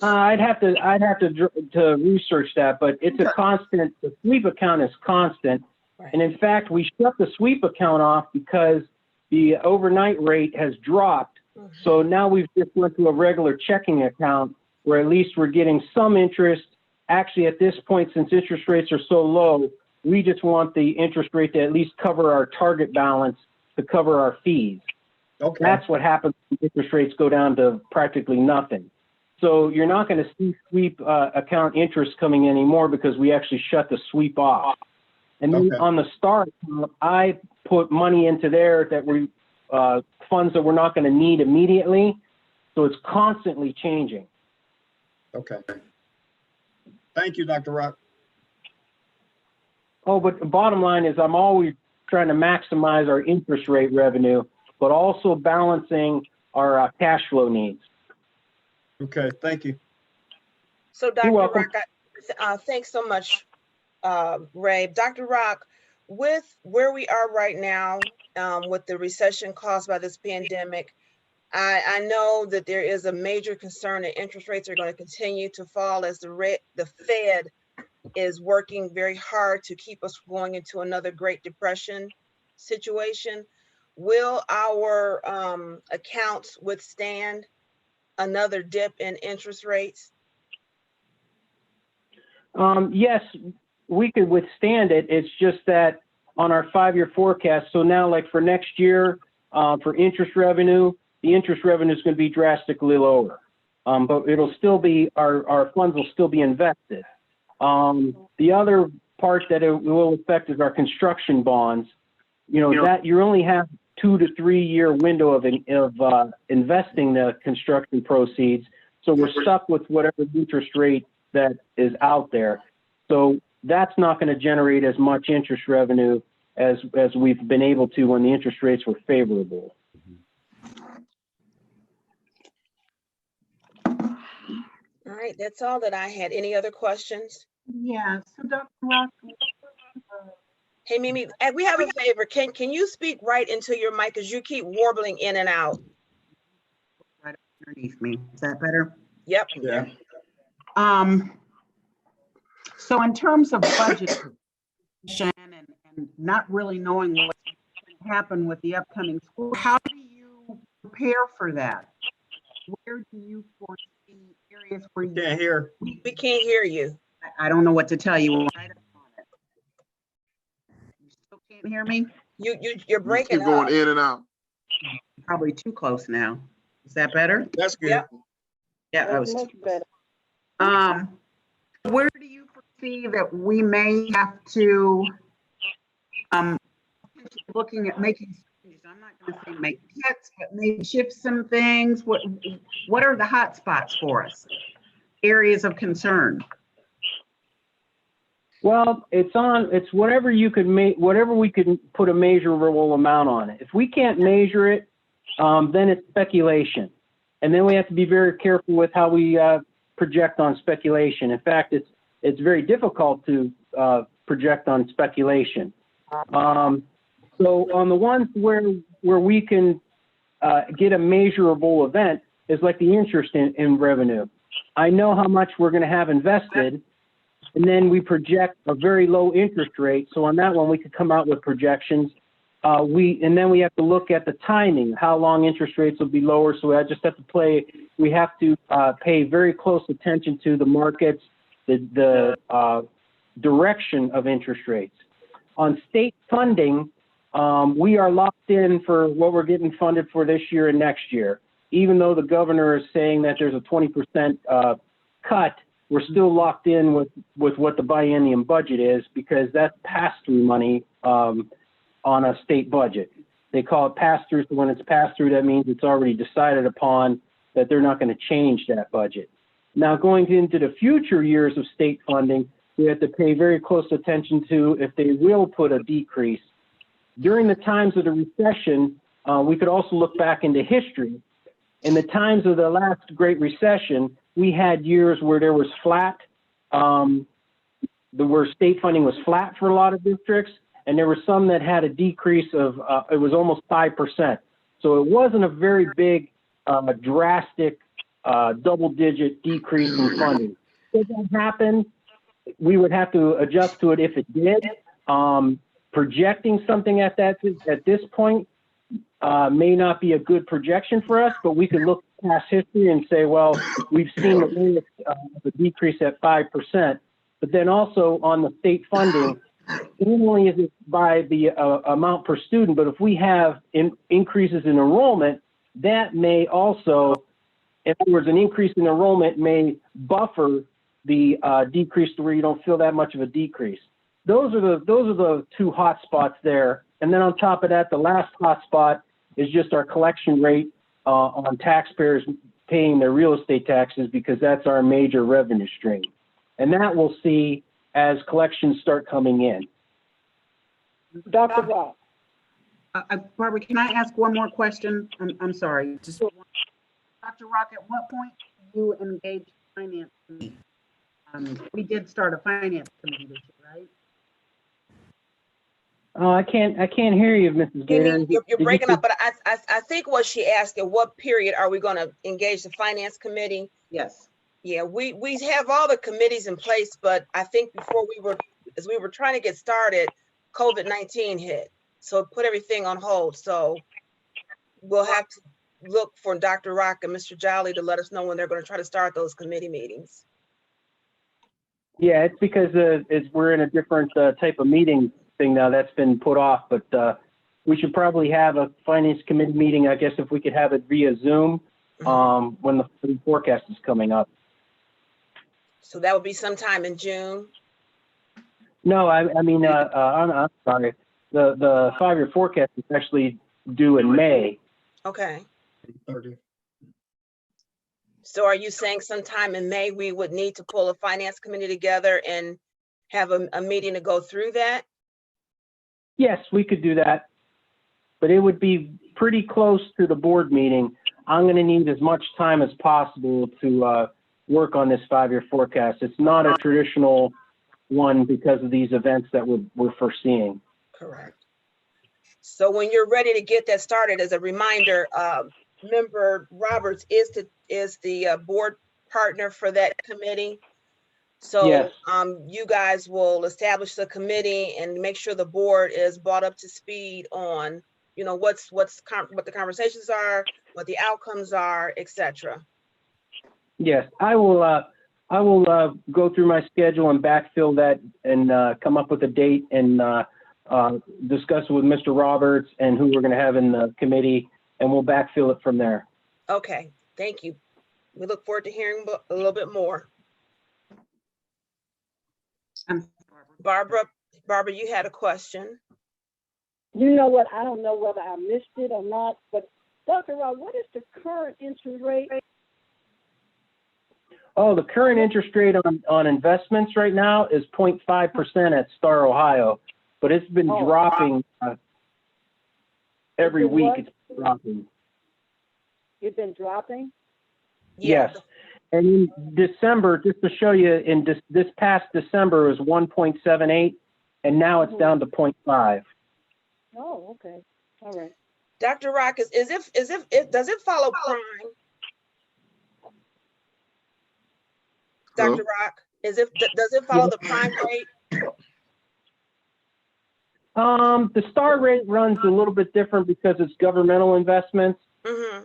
[SPEAKER 6] I'd have to research that, but it's a constant. The sweep account is constant,
[SPEAKER 5] Right.
[SPEAKER 6] and in fact, we shut the sweep account off because the overnight rate has dropped.
[SPEAKER 5] Mhm.
[SPEAKER 6] So now we've just went to a regular checking account where at least we're getting some interest. Actually, at this point, since interest rates are so low, we just want the interest rate to at least cover our target balance to cover our fees.
[SPEAKER 3] Okay.
[SPEAKER 6] That's what happens when interest rates go down to practically nothing. So you're not going to see sweep account interest coming anymore because we actually shut the sweep off. And then
[SPEAKER 3] Okay.
[SPEAKER 6] on the start, I put money into there that we funds that we're not going to need immediately. So it's constantly changing.
[SPEAKER 3] Okay. Thank you, Dr. Rock.
[SPEAKER 6] Oh, but the bottom line is I'm always trying to maximize our interest rate revenue, but also balancing our cash flow needs.
[SPEAKER 3] Okay, thank you.
[SPEAKER 5] So Dr.
[SPEAKER 6] welcome.
[SPEAKER 5] Rock, thanks so much, Ray. Dr. Rock, with where we are right now, with the recession caused by this pandemic, I know that there is a major concern that interest rates are going to continue to fall as the Fed is working very hard to keep us going into another Great Depression situation. Will our accounts withstand another dip in interest rates?
[SPEAKER 6] Yes, we could withstand it. It's just that on our 5-year forecast, so now like for next year, for interest revenue, the interest revenue is going to be drastically lower. But it'll still be, our funds will still be invested. The other part that it will affect is our construction bonds. You know, that you only have 2 to 3 year window of investing the construction proceeds. So we're stuck with whatever interest rate that is out there. So that's not going to generate as much interest revenue as we've been able to when the interest rates were favorable.
[SPEAKER 5] All right, that's all that I had. Any other questions?
[SPEAKER 1] Yeah, so Dr. Rock,
[SPEAKER 5] Hey, Mimi, we have a favor. Can you speak right into your mic because you keep warbling in and out?
[SPEAKER 1] right underneath me, is that better?
[SPEAKER 5] Yep.
[SPEAKER 3] Yeah.
[SPEAKER 1] So in terms of budget and not really knowing what's going to happen with the upcoming school, how do you prepare for that? Where do you foresee areas where you
[SPEAKER 3] Can't hear.
[SPEAKER 5] We can't hear you.
[SPEAKER 1] I don't know what to tell you. Right up on it. You still can't hear me?
[SPEAKER 5] You're breaking
[SPEAKER 7] Keep going
[SPEAKER 5] up.
[SPEAKER 7] in and out.
[SPEAKER 1] Probably too close now. Is that better?
[SPEAKER 3] That's good.
[SPEAKER 5] Yep.
[SPEAKER 1] Yeah, that was too close. Where do you foresee that we may have to looking at making changes? I'm not going to say make cuts, but maybe shift some things. What are the hot spots for us? Areas of concern.
[SPEAKER 6] Well, it's whatever you could make, whatever we could put a measurable amount on it. If we can't measure it, then it's speculation. And then we have to be very careful with how we project on speculation. In fact, it's very difficult to project on speculation. So on the ones where we can get a measurable event is like the interest in revenue. I know how much we're going to have invested, and then we project a very low interest rate. So on that one, we could come out with projections. And then we have to look at the timing, how long interest rates will be lower. So I just have to we have to pay very close attention to the markets, the direction of interest rates. On state funding, we are locked in for what we're getting funded for this year and next year. Even though the governor is saying that there's a 20% cut, we're still locked in with what the biennium budget is because that's pass-through money on a state budget. They call it pass-through, so when it's pass-through, that means it's already decided upon that they're not going to change that budget. Now, going into the future years of state funding, we have to pay very close attention to if they will put a decrease. During the times of the recession, we could also look back into history. In the times of the last Great Recession, we had years where there was flat, where state funding was flat for a lot of districts, and there were some that had a decrease of, it was almost 5%. So it wasn't a very big, drastic, double-digit decrease in funding. If that happened, we would have to adjust to it if it did. Projecting something at this point may not be a good projection for us, but we could look past history and say, well, we've seen the decrease at 5%. But then also on the state funding, not only is it by the amount per student, but if we have increases in enrollment, that may also, in other words, an increase in enrollment may buffer the decrease to where you don't feel that much of a decrease. Those are the two hot spots there. And then on top of that, the last hot spot is just our collection rate on taxpayers paying their real estate taxes, because that's our major revenue stream. And that we'll see as collections start coming in.
[SPEAKER 9] Dr. Rock.
[SPEAKER 1] Barbara, can I ask one more question? I'm sorry. Just one. Dr. Rock, at what point do you engage finance committee? We did start a finance committee this year,
[SPEAKER 6] I can't hear you, Mrs.
[SPEAKER 5] Can
[SPEAKER 6] Gator.
[SPEAKER 5] you, you're
[SPEAKER 6] Did you
[SPEAKER 5] breaking
[SPEAKER 6] say-
[SPEAKER 5] up, but I think what she asked, at what period are we gonna engage the finance committee?
[SPEAKER 1] Yes.
[SPEAKER 5] Yeah, we have all the committees in place, but I think before as we were trying to get started, COVID-19 hit. So it put everything on hold. So we'll have to look for Dr. Rock and Mr. Jolly to let us know when they're gonna try to start those committee meetings.
[SPEAKER 6] Yeah, it's because we're in a different type of meeting thing now that's been put off, but we should probably have a finance committee meeting, I guess, if we could have it via Zoom when the forecast is coming up.
[SPEAKER 5] So that would be sometime in June.
[SPEAKER 6] No, I mean, I'm sorry. The 5-year forecast is actually due in May.
[SPEAKER 5] Okay. So are you saying sometime in May, we would need to pull a finance committee together and have a meeting to go through that?
[SPEAKER 6] Yes, we could do that, but it would be pretty close to the board meeting. I'm going to need as much time as possible to work on this 5-year forecast. It's not a traditional one because of these events that we're foreseeing.
[SPEAKER 5] Correct. So when you're ready to get that started, as a reminder, Member Roberts is the board partner for that committee. So
[SPEAKER 6] Yes.
[SPEAKER 5] you guys will establish the committee and make sure the board is brought up to speed on, you know, what the conversations are, what the outcomes are, etc.
[SPEAKER 6] Yes, I will go through my schedule and backfill that and come up with a date and discuss it with Mr. Roberts and who we're going to have in the committee, and we'll backfill it from there.
[SPEAKER 5] Okay, thank you. We look forward to hearing a little bit more. Barbara, you had a question.
[SPEAKER 9] You know what? I don't know whether I missed it or not, but Dr. Rob, what is the current interest rate?
[SPEAKER 6] Oh, the current interest rate on investments right now is 0.5% at Star Ohio, but it's been dropping every
[SPEAKER 9] It's been
[SPEAKER 6] week.
[SPEAKER 9] what?
[SPEAKER 6] It's dropping.
[SPEAKER 9] You've been dropping?
[SPEAKER 6] Yes. And in December, just to show you, in this past December it was 1.78, and now it's down to 0.5.
[SPEAKER 9] Oh, okay. All right.
[SPEAKER 5] Dr. Rock, does it follow prime?
[SPEAKER 7] Hello?
[SPEAKER 5] Dr. Rock, does it follow the prime rate?
[SPEAKER 6] The Star rate runs a little bit different because it's governmental investments.
[SPEAKER 5] Mm-hmm.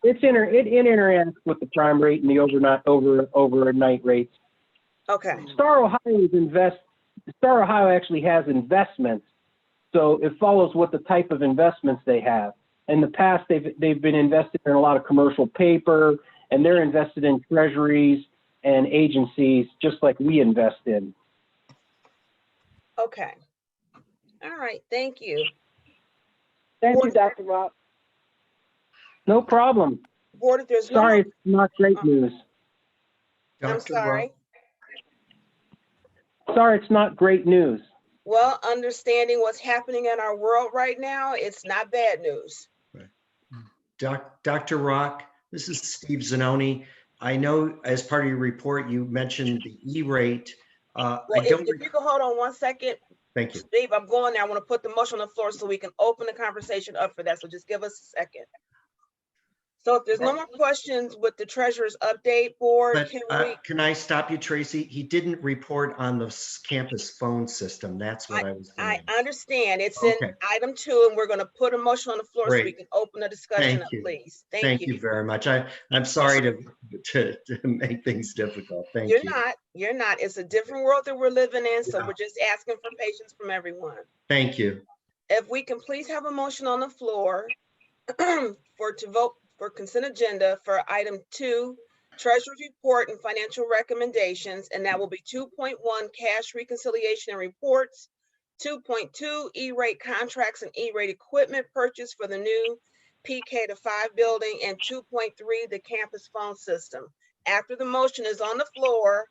[SPEAKER 6] It interacts with the prime rate and the overnight rates.
[SPEAKER 5] Okay.
[SPEAKER 6] Star Ohio actually has investments, so it follows what the type of investments they have. In the past, they've been invested in a lot of commercial paper, and they're invested in treasuries and agencies just like we invest in.
[SPEAKER 5] Okay. All right. Thank you.
[SPEAKER 9] Thank you, Dr. Rob.
[SPEAKER 6] No problem.
[SPEAKER 5] Board, if there's
[SPEAKER 6] Sorry, it's not great news.
[SPEAKER 5] I'm
[SPEAKER 4] Dr.
[SPEAKER 5] sorry.
[SPEAKER 6] Sorry, it's not great news.
[SPEAKER 5] Well, understanding what's happening in our world right now, it's not bad news.
[SPEAKER 4] Dr. Rock, this is Steve Zanoni. I know as part of your report, you mentioned the E-rate.
[SPEAKER 5] Well, if you could hold on 1 second.
[SPEAKER 4] Thank you.
[SPEAKER 5] Steve, I'm going there. I want to put the motion on the floor so we can open the conversation up for that. So just give us a second. So if there's no more questions with the treasurer's update board,
[SPEAKER 4] But can I stop you, Tracy? He didn't report on the campus phone system. That's what I was
[SPEAKER 5] I
[SPEAKER 4] saying.
[SPEAKER 5] understand. It's
[SPEAKER 4] Okay.
[SPEAKER 5] in item 2, and we're going to put a motion on the floor so we
[SPEAKER 4] Great.
[SPEAKER 5] can open the discussion
[SPEAKER 4] Thank
[SPEAKER 5] up,
[SPEAKER 4] you.
[SPEAKER 5] please.
[SPEAKER 4] Thank you very much. I'm sorry to make things difficult. Thank you.
[SPEAKER 5] You're not. It's a different world that we're living in, so we're just asking for patience from everyone.
[SPEAKER 4] Thank you.
[SPEAKER 5] If we can please have a motion on the floor to vote for consent agenda for item 2, Treasurer's report and financial recommendations, and that will be 2.1 cash reconciliation and reports, 2.2 E-rate contracts and E-rate equipment purchase for the new PK to 5 building, and 2.3 the campus phone system. After the motion is on the floor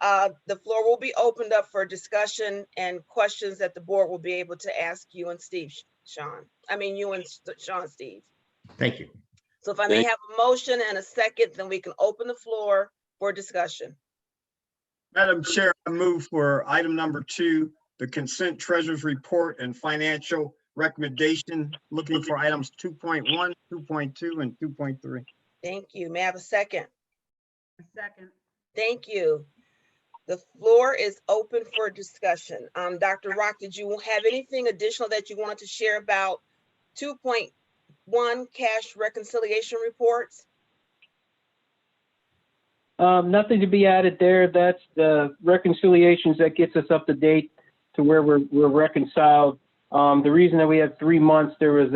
[SPEAKER 5] will be opened up for discussion and questions that the board will be able to ask you and Steve, Sean. I mean, you and Sean, Steve.
[SPEAKER 4] Thank you.
[SPEAKER 5] So if I may have a motion and a second, then we can open the floor for discussion.
[SPEAKER 3] Madam Chair, I move for item number 2, the consent treasurer's report and financial recommendation, looking for items 2.1, 2.2, and 2.3.
[SPEAKER 5] Thank you. May I have a second?
[SPEAKER 1] A second.
[SPEAKER 5] Thank you. The floor is open for discussion. Dr. Rock, did you have anything additional that you wanted to share about 2.1 cash reconciliation reports?
[SPEAKER 6] Nothing to be added there. That's the reconciliations that gets us up to date to where we're reconciled. The reason that we have 3 months, there was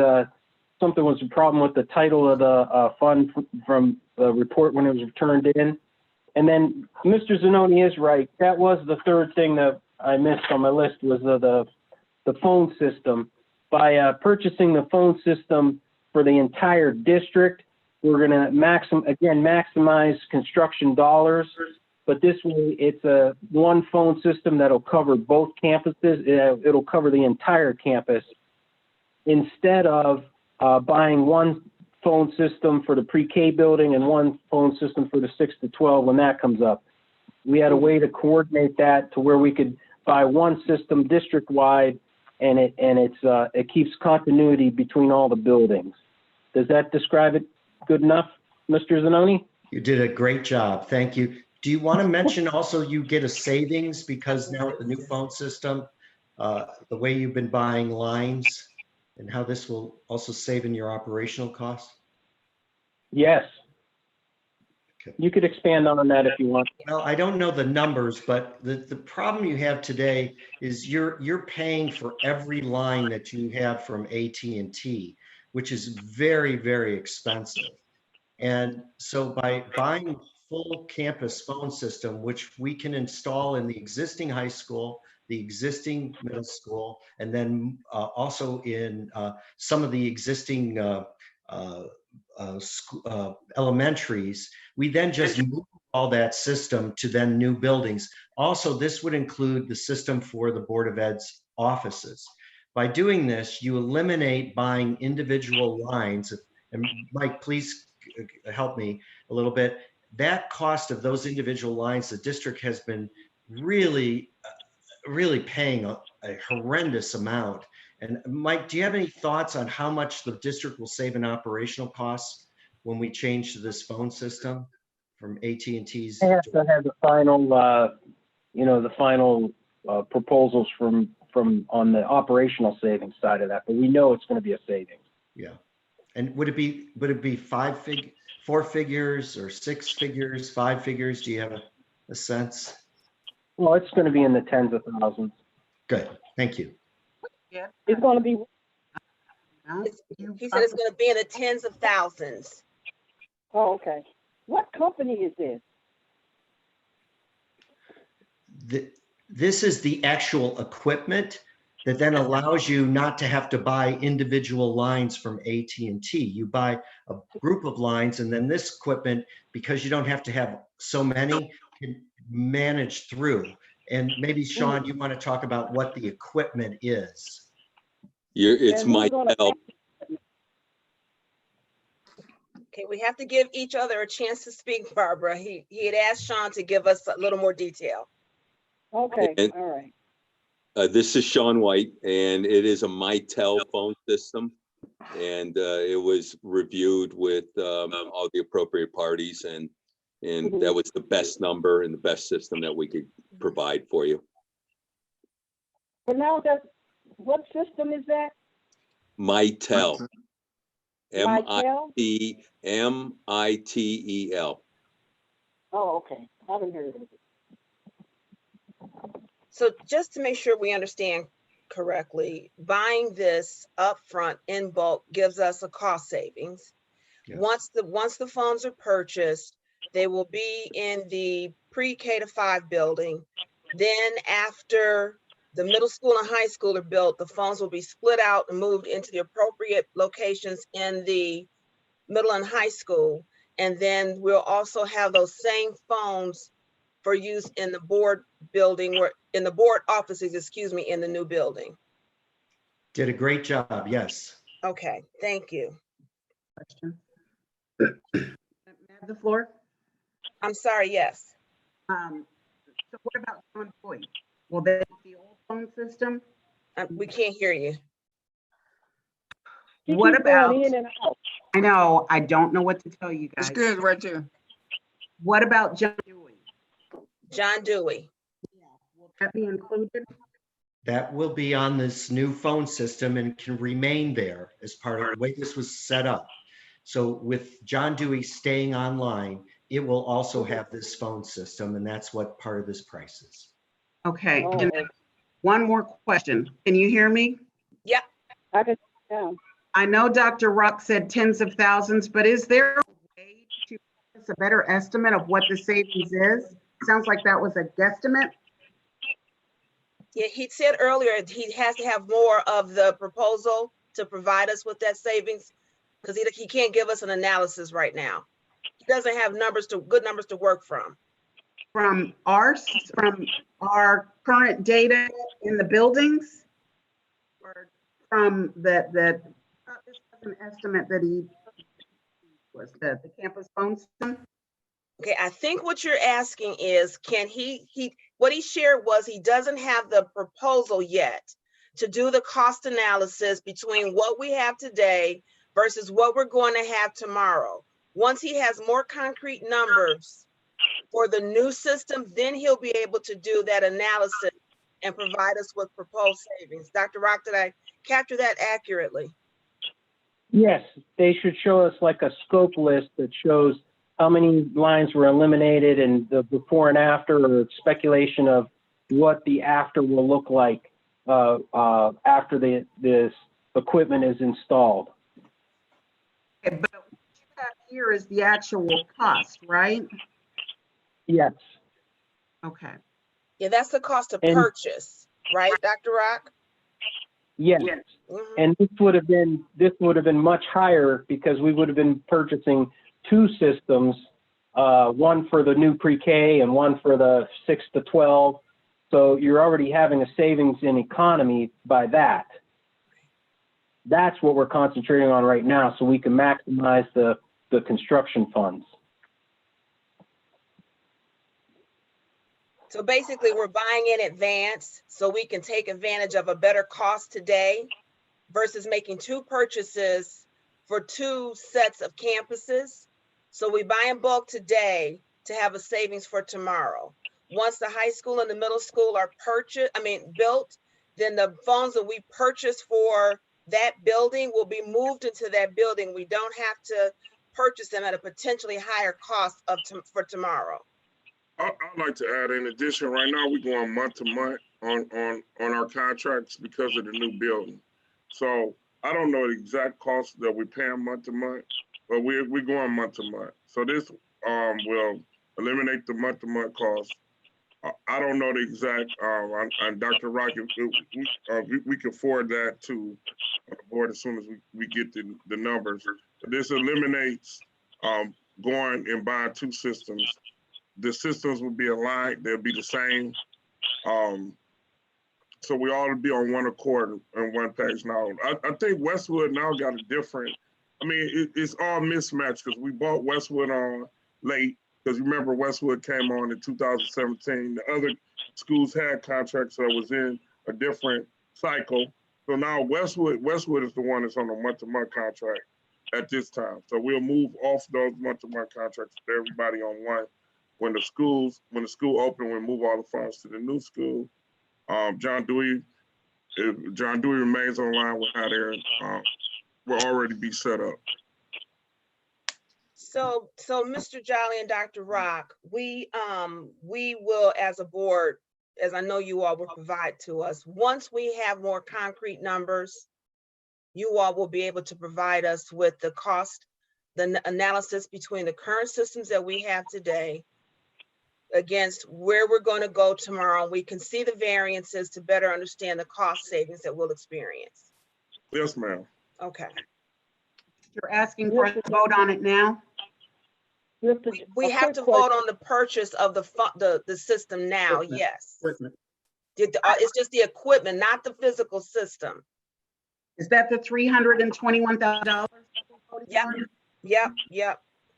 [SPEAKER 6] something was a problem with the title of the fund from the report when it was turned in. And then Mr. Zanoni is right. That was the third thing that I missed on my list was the phone system. By purchasing the phone system for the entire district, we're going to maximize construction dollars, but this way it's a one phone system that'll cover both campuses. It'll cover the entire campus instead of buying one phone system for the pre-K building and one phone system for the 6 to 12 when that comes up. We had a way to coordinate that to where we could buy one system district-wide, and it keeps continuity between all the buildings. Does that describe it good enough, Mr. Zanoni?
[SPEAKER 4] You did a great job. Thank you. Do you want to mention also you get a savings because now with the new phone system, the way you've been buying lines and how this will also save in your operational costs?
[SPEAKER 6] Yes.
[SPEAKER 4] Okay.
[SPEAKER 6] You could expand on that if you want.
[SPEAKER 4] Well, I don't know the numbers, but the problem you have today is you're paying for every line that you have from AT&T, which is very, very expensive. And so by buying full campus phone system, which we can install in the existing high school, the existing middle school, and then also in some of the existing elementaries, we then just move all that system to then new buildings. Also, this would include the system for the Board of Ed's offices. By doing this, you eliminate buying individual lines. And Mike, please help me a little bit. That cost of those individual lines, the district has been really paying a horrendous amount. And Mike, do you have any thoughts on how much the district will save in operational costs when we change to this phone system from AT&T's?
[SPEAKER 6] I have to have the final, proposals from on the operational savings side of that, but we know it's going to be a savings.
[SPEAKER 4] Yeah. And would it be 4 figures or 6 figures, 5 figures? Do you have a sense?
[SPEAKER 6] Well, it's going to be in the tens of thousands.
[SPEAKER 4] Good. Thank you.
[SPEAKER 1] Yeah.
[SPEAKER 9] It's gonna be,
[SPEAKER 5] He said it's going to be in the tens of thousands.
[SPEAKER 9] oh, okay. What company is this?
[SPEAKER 4] This is the actual equipment that then allows you not to have to buy individual lines from AT&T. You buy a group of lines, and then this equipment, because you don't have to have so many, can manage through. And maybe Sean, you want to talk about what the equipment is?
[SPEAKER 2] It's
[SPEAKER 9] And who's
[SPEAKER 2] my
[SPEAKER 9] gonna
[SPEAKER 2] help.
[SPEAKER 5] Okay, we have to give each other a chance to speak, Barbara. He had asked Sean to give us a little more detail.
[SPEAKER 9] Okay,
[SPEAKER 2] And-
[SPEAKER 9] all right.
[SPEAKER 2] This is Sean White, and it is a Mitel phone system. And it was reviewed with all the appropriate parties, and that was the best number and the best system that we could provide for you.
[SPEAKER 9] But now what system is that?
[SPEAKER 2] Mitel.
[SPEAKER 9] Mitel?
[SPEAKER 2] Mitel.
[SPEAKER 9] Oh, okay. I haven't heard of it.
[SPEAKER 5] So just to make sure we understand correctly, buying this upfront in bulk gives us a cost savings.
[SPEAKER 4] Yeah.
[SPEAKER 5] Once the phones are purchased, they will be in the pre-K to 5 building. Then after the middle school and high school are built, the phones will be split out and moved into the appropriate locations in the middle and high school. And then we'll also have those same phones for use in the board building, or in the board offices, in the new building.
[SPEAKER 4] Did a great job. Yes.
[SPEAKER 5] Okay, thank you.
[SPEAKER 1] Question. Have the floor.
[SPEAKER 5] I'm sorry, yes.
[SPEAKER 1] So what about new employees? Will they, the old phone system?
[SPEAKER 5] We can't hear you.
[SPEAKER 9] She
[SPEAKER 1] What
[SPEAKER 9] keeps going
[SPEAKER 1] about,
[SPEAKER 9] in and out.
[SPEAKER 1] I know, I don't know what to tell you
[SPEAKER 3] It's
[SPEAKER 1] guys.
[SPEAKER 3] good right there.
[SPEAKER 1] What about John Dewey?
[SPEAKER 5] John Dewey.
[SPEAKER 1] Will that be included?
[SPEAKER 4] That will be on this new phone system and can remain there as part of the way this was set up. So with John Dewey staying online, it will also have this phone system, and that's what part of this price is.
[SPEAKER 1] Okay,
[SPEAKER 9] Oh,
[SPEAKER 1] and then one more question. Can you hear me?
[SPEAKER 9] I can, yeah.
[SPEAKER 1] I know Dr. Rock said tens of thousands, but is there a way to give us a better estimate of what the savings is? Sounds like that was a guesstimate.
[SPEAKER 5] Yeah, he said earlier he has to have more of the proposal to provide us with that savings because he can't give us an analysis right now. He doesn't have good numbers to work from.
[SPEAKER 1] From our current data in the buildings? Or from that, this was an estimate that he was the campus phone system?
[SPEAKER 5] Okay, I think what you're asking is, can what he shared was he doesn't have the proposal yet to do the cost analysis between what we have today versus what we're going to have tomorrow. Once he has more concrete numbers for the new system, then he'll be able to do that analysis and provide us with proposed savings. Dr. Rock, did I capture that accurately?
[SPEAKER 6] Yes, they should show us like a scope list that shows how many lines were eliminated and the before and after, or speculation of what the after will look like after this equipment is installed.
[SPEAKER 1] Okay, but what you have here is the actual cost, right?
[SPEAKER 6] Yes.
[SPEAKER 1] Okay.
[SPEAKER 5] Yeah, that's the cost of
[SPEAKER 6] And-
[SPEAKER 5] purchase, right, Dr. Rock?
[SPEAKER 6] Yes.
[SPEAKER 5] Mhm.
[SPEAKER 6] And this would have been much higher because we would have been purchasing two systems, one for the new pre-K and one for the 6 to 12. So you're already having a savings in economy by that. That's what we're concentrating on right now, so we can maximize the construction funds.
[SPEAKER 5] So basically, we're buying in advance so we can take advantage of a better cost today versus making two purchases for two sets of campuses. So we buy in bulk today to have a savings for tomorrow. Once the high school and the middle school are built, then the phones that we purchase for that building will be moved into that building. We don't have to purchase them at a potentially higher cost for tomorrow.
[SPEAKER 8] I'd like to add, in addition, right now we're going month to month on our contracts because of the new building. So I don't know the exact cost that we're paying month to month, but we're going month to month. So this will eliminate the month to month cost. I don't know the exact, and Dr. Rock, we can forward that to the board as soon as we get the numbers. This eliminates going and buying two systems. The systems will be aligned, they'll be the same. So we all be on one accord and one page now. I think Westwood now got a different, it's all mismatched because we bought Westwood on late, because remember Westwood came on in 2017. The other schools had contracts that was in a different cycle. So now Westwood is the one that's on a month-to-month contract at this time. So we'll move off those month-to-month contracts with everybody on one. When the school open, we'll move all the funds to the new school. John Dewey remains online with how they're will already be set up.
[SPEAKER 5] So Mr. Jolly and Dr. Rock, we will, as a board, as I know you all will provide to us, once we have more concrete numbers, you all will be able to provide us with the cost, the analysis between the current systems that we have today against where we're going to go tomorrow. We can see the variances to better understand the cost savings that we'll experience.
[SPEAKER 8] Yes, ma'am.
[SPEAKER 5] Okay.
[SPEAKER 1] You're asking for us to vote on it now?
[SPEAKER 5] We have to vote on the purchase of the system now, yes. It's just the equipment, not the physical system.
[SPEAKER 1] Is that the $321,000?
[SPEAKER 5] Yep.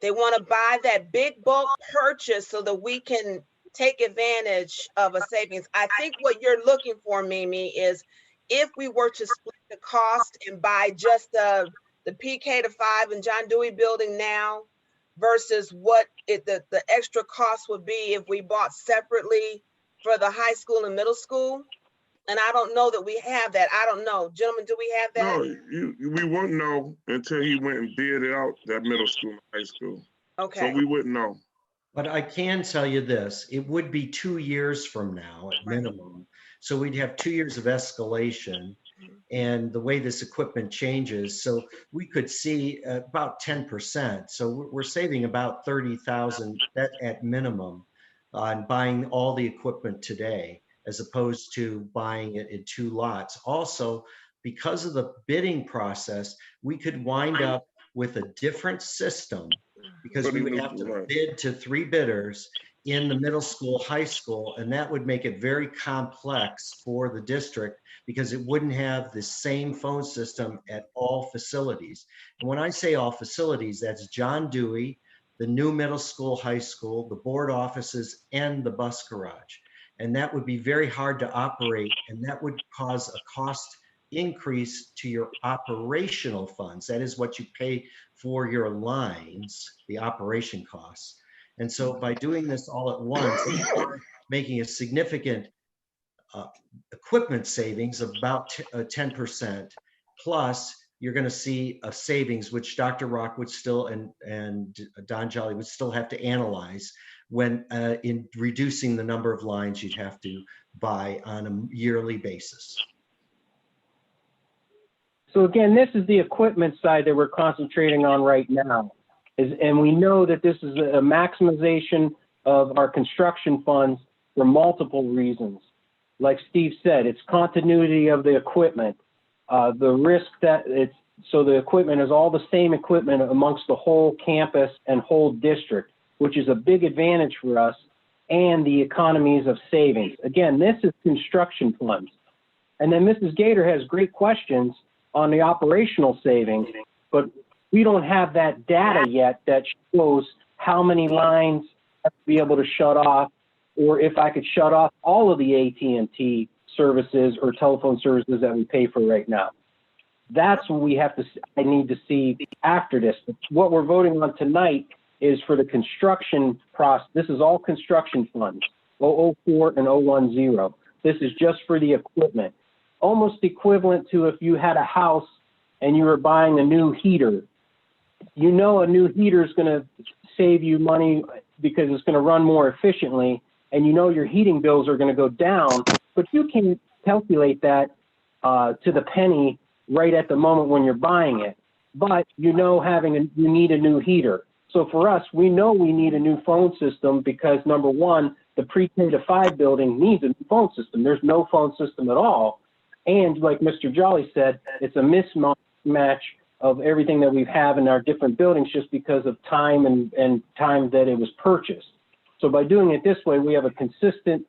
[SPEAKER 5] They want to buy that big bulk purchase so that we can take advantage of a savings. I think what you're looking for, Mimi, is if we were to split the cost and buy just the PK to 5 and John Dewey building now versus what the extra cost would be if we bought separately for the high school and middle school. And I don't know that we have that. I don't know. Gentlemen, do we have that?
[SPEAKER 8] No, we wouldn't know until he went and bid it out, that middle school and high school. So
[SPEAKER 5] Okay.
[SPEAKER 8] we wouldn't know.
[SPEAKER 4] But I can tell you this, it would be 2 years from now at minimum. So we'd have 2 years of escalation and the way this equipment changes. So we could see about 10%. So we're saving about 30,000 at minimum on buying all the equipment today, as opposed to buying it in 2 lots. Also, because of the bidding process, we could wind up with a different system because we would have to bid to 3 bidders in the middle school, high school, and that would make it very complex for the district because it wouldn't have the same phone system at all facilities. And when I say all facilities, that's John Dewey, the new middle school, high school, the board offices, and the bus garage. And that would be very hard to operate, and that would cause a cost increase to your operational funds. That is what you pay for your lines, the operation costs. And so by doing this all at once, making a significant equipment savings of about 10%, plus you're going to see a savings, which Dr. Rock would still and Don Jolly would still have to analyze when in reducing the number of lines you'd have to buy on a yearly basis.
[SPEAKER 6] So again, this is the equipment side that we're concentrating on right now. And we know that this is a maximization of our construction funds for multiple reasons. Like Steve said, it's continuity of the equipment, the risk that so the equipment is all the same equipment amongst the whole campus and whole district, which is a big advantage for us, and the economies of savings. Again, this is construction funds. And then Mrs. Gator has great questions on the operational savings, but we don't have that data yet that shows how many lines I have to be able to shut off, or if I could shut off all of the AT&T services or telephone services that we pay for right now. That's what we have to, I need to see after this. What we're voting on tonight is for the construction process. This is all construction funds, 004 and 010. This is just for the equipment. Almost equivalent to if you had a house and you were buying a new heater. You know a new heater is going to save you money because it's going to run more efficiently, and you know your heating bills are going to go down, but you can calculate that to the penny right at the moment when you're buying it. But you know you need a new heater. So for us, we know we need a new phone system because number one, the pre-K to 5 building needs a new phone system. There's no phone system at all. And like Mr. Jolly said, it's a mismatch of everything that we have in our different buildings just because of time and time that it was purchased. So by doing it this way, we have a consistent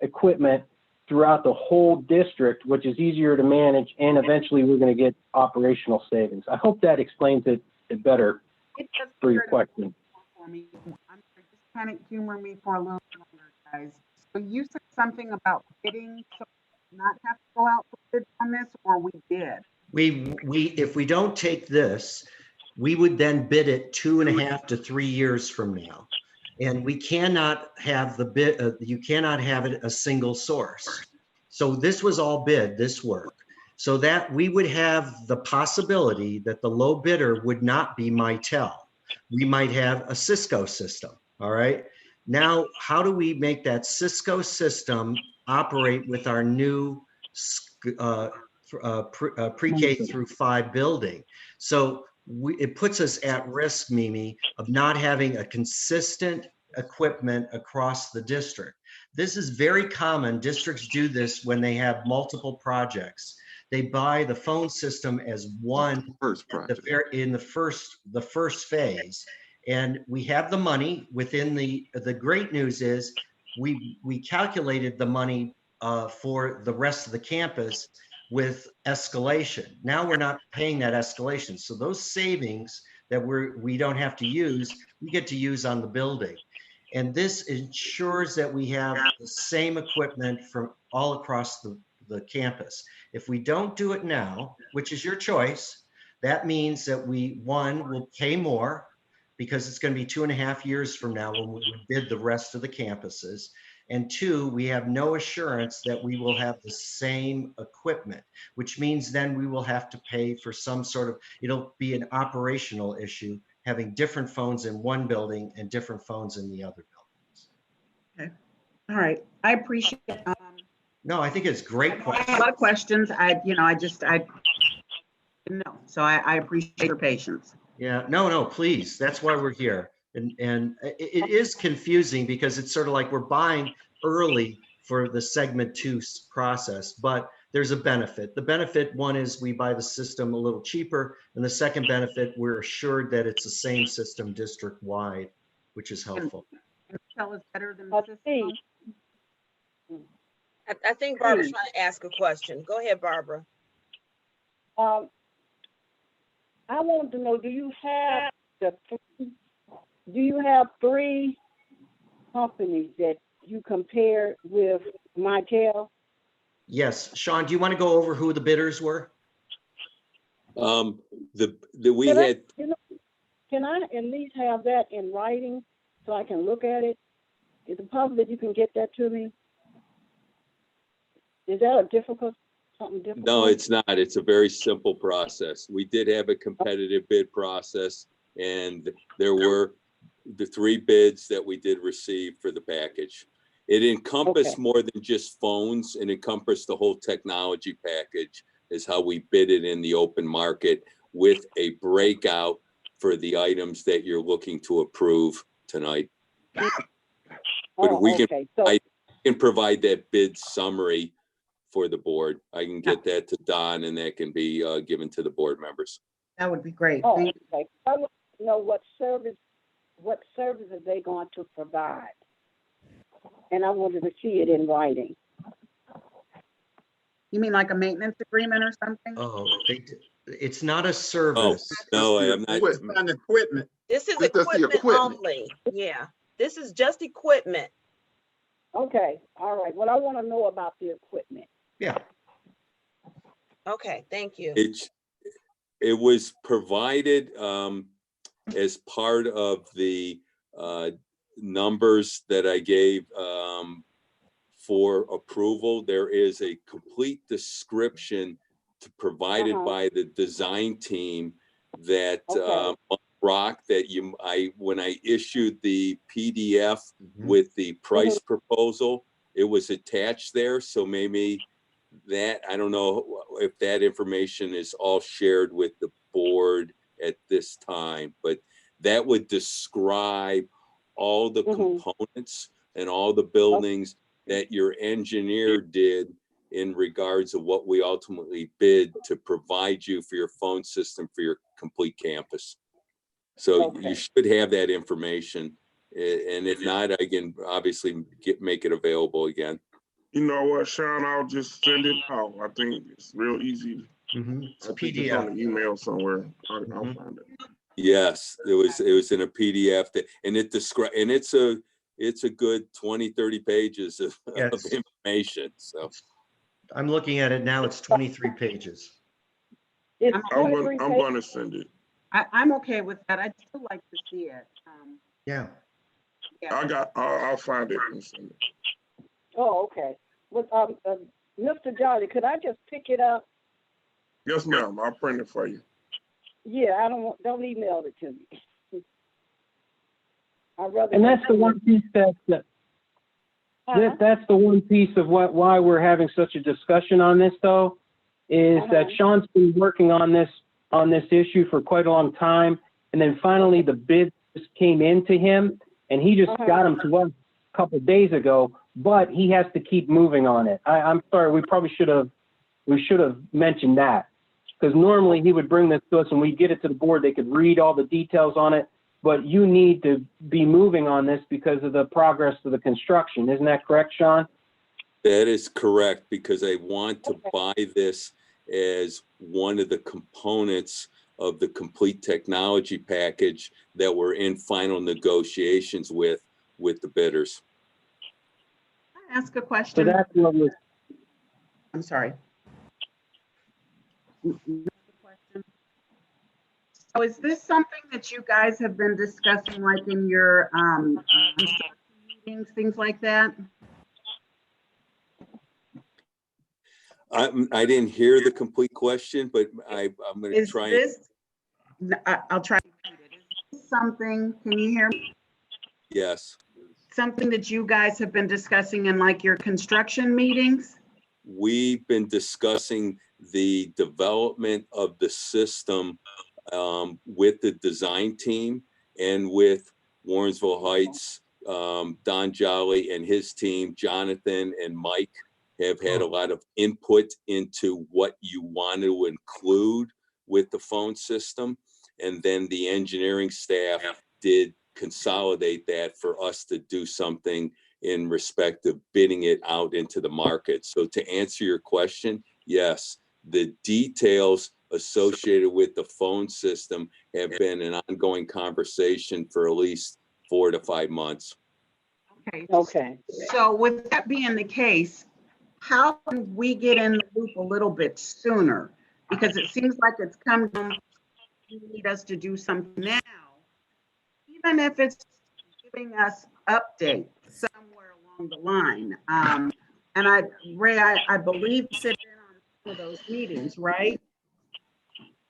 [SPEAKER 6] equipment throughout the whole district, which is easier to manage, and eventually we're going to get operational savings. I hope that explains it better for your question.
[SPEAKER 1] For me. I'm sorry, just kind of humor me for a little longer, guys. So you said something about bidding, so not have to go out for bids on this, or we did?
[SPEAKER 4] If we don't take this, we would then bid it 2.5 to 3 years from now. And we cannot have the bid, you cannot have it a single source. So this was all bid, this work. So that we would have the possibility that the low bidder would not be Mitel. We might have a Cisco system, all right? Now, how do we make that Cisco system operate with our new pre-K through 5 building? So it puts us at risk, Mimi, of not having a consistent equipment across the district. This is very common. Districts do this when they have multiple projects. They buy the phone system as one in the first phase. And we have the money within the great news is we calculated the money for the rest of the campus with escalation. Now we're not paying that escalation. So those savings that we don't have to use, we get to use on the building. And this ensures that we have the same equipment from all across the campus. If we don't do it now, which is your choice, that means that one, will pay more because it's going to be 2.5 years from now when we bid the rest of the campuses. And two, we have no assurance that we will have the same equipment, which means then we will have to pay for some sort of, it'll be an operational issue, having different phones in one building and different phones in the other buildings.
[SPEAKER 1] All right, I appreciate it.
[SPEAKER 4] No, I think it's a great
[SPEAKER 1] A
[SPEAKER 4] question.
[SPEAKER 1] lot of questions. I didn't know. So I appreciate your patience.
[SPEAKER 4] Yeah, no, please. That's why we're here. And it is confusing because it's sort of like we're buying early for the segment 2 process, but there's a benefit. The benefit one is we buy the system a little cheaper, and the second benefit, we're assured that it's the same system district wide, which is helpful.
[SPEAKER 1] Tell us better than
[SPEAKER 9] Steve,
[SPEAKER 1] this.
[SPEAKER 5] I think Barbara's trying to ask a question. Go ahead, Barbara.
[SPEAKER 9] I wanted to know, do you have 3 companies that you compare with Mitel?
[SPEAKER 4] Yes, Sean, do you want to go over who the bidders were?
[SPEAKER 2] We
[SPEAKER 9] Can I-
[SPEAKER 2] had,
[SPEAKER 9] Can I at least have that in writing so I can look at it? Is it possible that you can get that to me? Is that something difficult?
[SPEAKER 2] no, it's not. It's a very simple process. We did have a competitive bid process, and there were the 3 bids that we did receive for the package. It encompassed
[SPEAKER 9] Okay.
[SPEAKER 2] more than just phones. It encompassed the whole technology package is how we bid it in the open market with a breakout for the items that you're looking to approve tonight. But we can,
[SPEAKER 9] Okay. So,
[SPEAKER 2] I can provide that bid summary for the board. I can get that to Don, and that can be given to the board members.
[SPEAKER 1] That would be great.
[SPEAKER 9] oh,
[SPEAKER 1] Thank
[SPEAKER 9] okay. I want to know what service are they going to provide? And I wanted to see it in writing.
[SPEAKER 1] You mean like a maintenance agreement or something?
[SPEAKER 4] Oh, it's not a service.
[SPEAKER 2] No,
[SPEAKER 7] That's the
[SPEAKER 2] I'm not.
[SPEAKER 7] equipment.
[SPEAKER 3] On equipment.
[SPEAKER 5] This is
[SPEAKER 7] That's the
[SPEAKER 5] equipment
[SPEAKER 7] equipment.
[SPEAKER 5] only. Yeah, this is just equipment.
[SPEAKER 9] Okay, all right. Well, I want to know about the equipment.
[SPEAKER 4] Yeah,
[SPEAKER 5] Okay, thank you.
[SPEAKER 2] It was provided as part of the numbers that I gave for approval. There is a complete description provided by the design team that
[SPEAKER 9] Okay.
[SPEAKER 2] Brock, that when I issued the PDF with the price proposal, it was attached there. So maybe that, I don't know if that information is all shared with the board at this time, but that would describe all the components and all the buildings that your engineer did in regards of what we ultimately bid to provide you for your phone system for your complete campus. So
[SPEAKER 9] Okay.
[SPEAKER 2] you should have that information. And if not, I can obviously make it available again.
[SPEAKER 8] You know what, Sean, I'll just send it out. I think it's real easy.
[SPEAKER 4] it's a
[SPEAKER 8] I think it's on
[SPEAKER 4] PDF.
[SPEAKER 8] the email somewhere. I'll find it.
[SPEAKER 2] Yes, it was in a PDF and it describes, and it's a good 20, 30 pages of
[SPEAKER 4] Yes.
[SPEAKER 2] information. So
[SPEAKER 4] I'm looking at it now. It's 23 pages.
[SPEAKER 9] It's
[SPEAKER 8] I'm
[SPEAKER 9] 23
[SPEAKER 8] going to send it.
[SPEAKER 1] I'm okay with that. I'd still like to see it.
[SPEAKER 4] Yeah.
[SPEAKER 1] Yeah.
[SPEAKER 8] I'll find it and send it.
[SPEAKER 9] Oh, okay. Well, Mr. Jolly, could I just pick it up?
[SPEAKER 8] Yes, ma'am. I'll print it for you.
[SPEAKER 9] Yeah, don't email it to me. I'd rather.
[SPEAKER 6] And that's the one piece that's the one piece of why we're having such a discussion on this, though, is that Sean's been working on this issue for quite a long time, and then finally the bid just came into him, and he just got them to us a couple of days ago, but he has to keep moving on it. I'm sorry, we should have mentioned that, because normally he would bring this to us and we'd get it to the board. They could read all the details on it, but you need to be moving on this because of the progress of the construction. Isn't that correct, Sean?
[SPEAKER 2] that is correct, because I want to buy this as one of the components of the complete technology package that we're in final negotiations with with the bidders.
[SPEAKER 1] Can I ask a
[SPEAKER 6] So
[SPEAKER 1] question?
[SPEAKER 6] that's what was,
[SPEAKER 1] I'm sorry. So is this something that you guys have been discussing, like in your meetings, things like that?
[SPEAKER 2] I didn't hear the complete question, but I'm going to
[SPEAKER 1] Is
[SPEAKER 2] try.
[SPEAKER 1] this, I'll try to repeat it. Is this something, can you hear me?
[SPEAKER 2] Yes,
[SPEAKER 1] Something that you guys have been discussing in like your construction meetings?
[SPEAKER 2] we've been discussing the development of the system with the design team and with Warrensville Heights. Don Jolly and his team, Jonathan and Mike, have had a lot of input into what you want to include with the phone system. And then the engineering staff did consolidate that for us to do something in respect of bidding it out into the market. So to answer your question, yes, the details associated with the phone system have been an ongoing conversation for at least 4 to 5 months.
[SPEAKER 1] Okay.
[SPEAKER 9] Okay.
[SPEAKER 1] So with that being the case, how can we get in the loop a little bit sooner? Because it seems like it's come down, you need us to do something now, even if it's giving us updates somewhere along the line. And Ray, I believe you sit in on some of those meetings, right?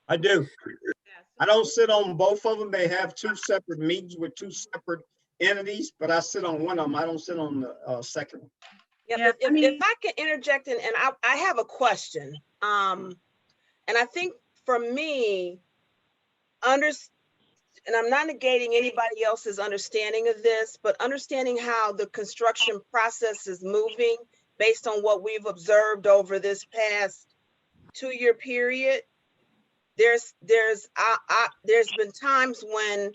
[SPEAKER 3] I do.
[SPEAKER 1] Yes.
[SPEAKER 3] I don't sit on both of them. They have two separate meetings with two separate entities, but I sit on one of them. I don't sit on the second one.
[SPEAKER 5] Yeah,
[SPEAKER 1] Yeah,
[SPEAKER 5] if,
[SPEAKER 1] I mean-
[SPEAKER 5] if I can interject and I have a question. And I think for me, and I'm not negating anybody else's understanding of this, but understanding how the construction process is moving based on what we've observed over this past 2-year period. There's been times when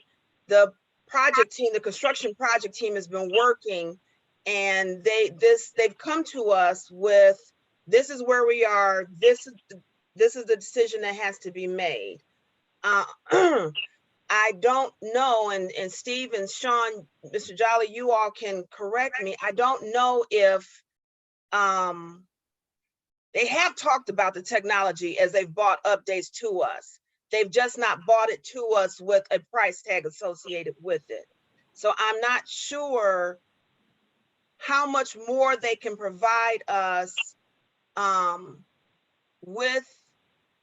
[SPEAKER 5] the project team, the construction project team has been working, and they've come to us with, this is where we are, this is the decision that has to be made. I don't know, and Steve and Sean, Mr. Jolly, you all can correct me. I don't know if they have talked about the technology as they've bought updates to us. They've just not bought it to us with a price tag associated with it. So I'm not sure how much more they can provide us with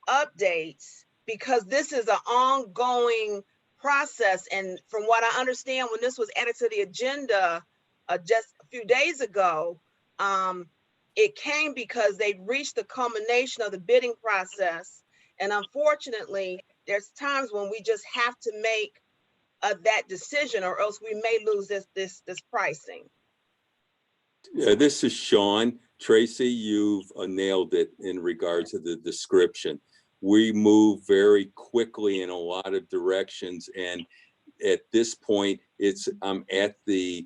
[SPEAKER 5] updates, because this is an ongoing process. And from what I understand, when this was added to the agenda just a few days ago, it came because they reached the culmination of the bidding process. And unfortunately, there's times when we just have to make that decision, or else we may lose this pricing.
[SPEAKER 2] This is Sean. Tracy, you've nailed it in regards to the description. We move very quickly in a lot of directions, and at this point, I'm at the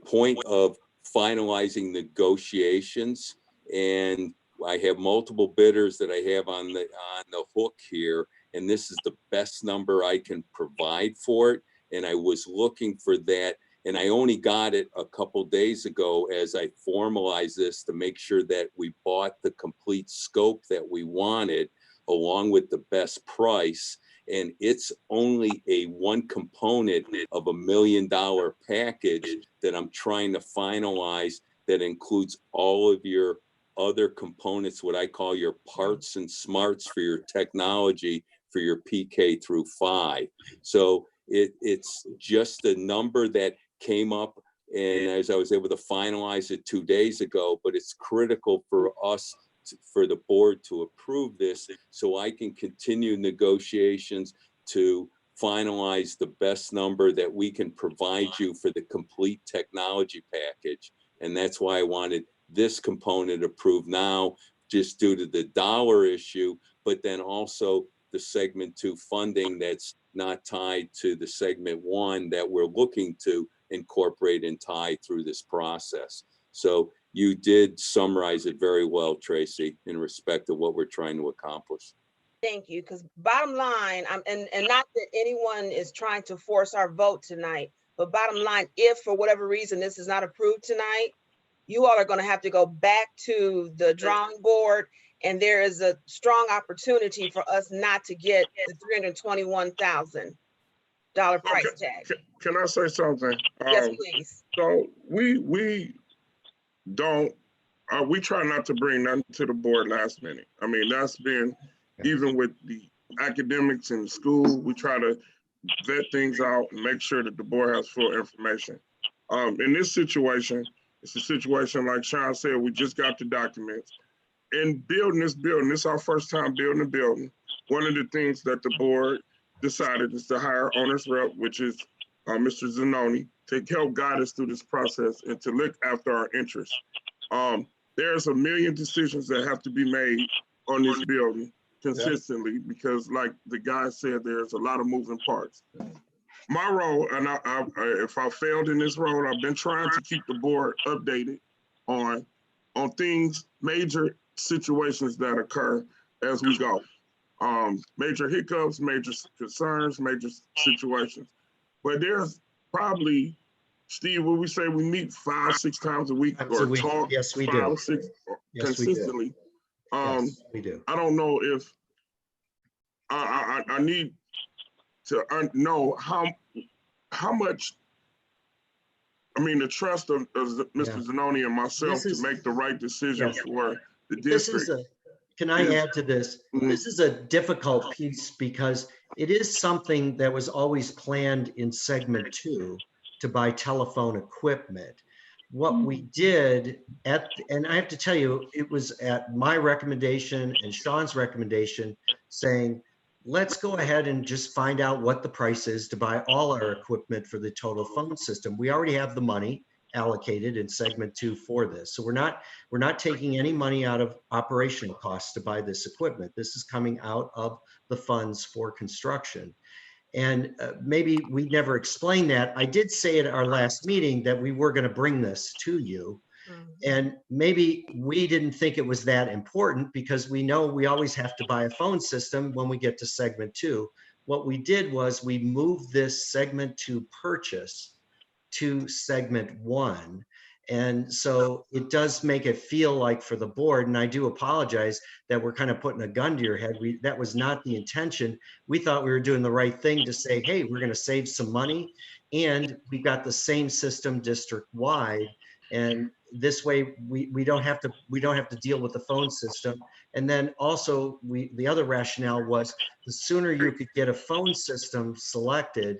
[SPEAKER 2] point of finalizing negotiations, and I have multiple bidders that I have on the hook here, and this is the best number I can provide for it. And I was looking for that, and I only got it a couple days ago as I formalized this to make sure that we bought the complete scope that we wanted, along with the best price. And it's only one component of $1 million package that I'm trying to finalize, that includes all of your other components, what I call your parts and smarts for your technology for your PK through 5. So it's just a number that came up, and as I was able to finalize it 2 days ago, but it's critical for us, for the board to approve this, so I can continue negotiations to finalize the best number that we can provide you for the complete technology package. And that's why I wanted this component approved now, just due to the dollar issue, but then also the segment 2 funding that's not tied to the segment 1 that we're looking to incorporate and tie through this process. So you did summarize it very well, Tracy, in respect to what we're trying to accomplish.
[SPEAKER 5] Thank you, because bottom line, and not that anyone is trying to force our vote tonight, But bottom line, if for whatever reason this is not approved tonight, you all are gonna have to go back to the drawing board, and there is a strong opportunity for us not to get the $321,000 price tag.
[SPEAKER 8] Can I say something?
[SPEAKER 5] Yes, please.
[SPEAKER 8] So we don't, we try not to bring nothing to the board last minute. I mean, that's been, even with the academics in school, we try to vet things out and make sure that the board has full information. In this situation, it's a situation like Sean said, we just got the documents. In building, this is our first time building a building. One of the things that the board decided is to hire owner's rep, which is Mr. Zanoni, to help guide us through this process and to look after our interests. There's a million decisions that have to be made on this building consistently because, like the guy said, there's a lot of moving parts. My role, and if I failed in this role, I've been trying to keep the board updated on things, major situations that occur as we go. Major hiccups, major concerns, major situations. But there's probably, Steve, what we say, we meet 5-6 times a week or talk.
[SPEAKER 4] Yes, we
[SPEAKER 8] 5
[SPEAKER 4] do.
[SPEAKER 8] or 6
[SPEAKER 4] Yes,
[SPEAKER 8] consistently.
[SPEAKER 4] Yes, we do.
[SPEAKER 8] I don't know if I need to know how much, I mean, the trust of Mr. Zanoni and myself to make the right decision for the district.
[SPEAKER 4] Can I add to this? This is a difficult piece because it is something that was always planned in segment 2 to buy telephone equipment. What we did and I have to tell you, it was at my recommendation and Sean's recommendation saying, let's go ahead and just find out what the price is to buy all our equipment for the total phone system. We already have the money allocated in segment 2 for this. So we're not taking any money out of operational costs to buy this equipment. This is coming out of the funds for construction. And maybe we never explained that. I did say at our last meeting that we were going to bring this to you. And maybe we didn't think it was that important because we know we always have to buy a phone system when we get to segment 2. What we did was we moved this segment 2 purchase to segment 1. And so it does make it feel like for the board, and I do apologize that we're kind of putting a gun to your head. That was not the intention. We thought we were doing the right thing to say, hey, we're going to save some money and we've got the same system district wide. And this way we don't have to deal with the phone system. And then also the other rationale was the sooner you could get a phone system selected,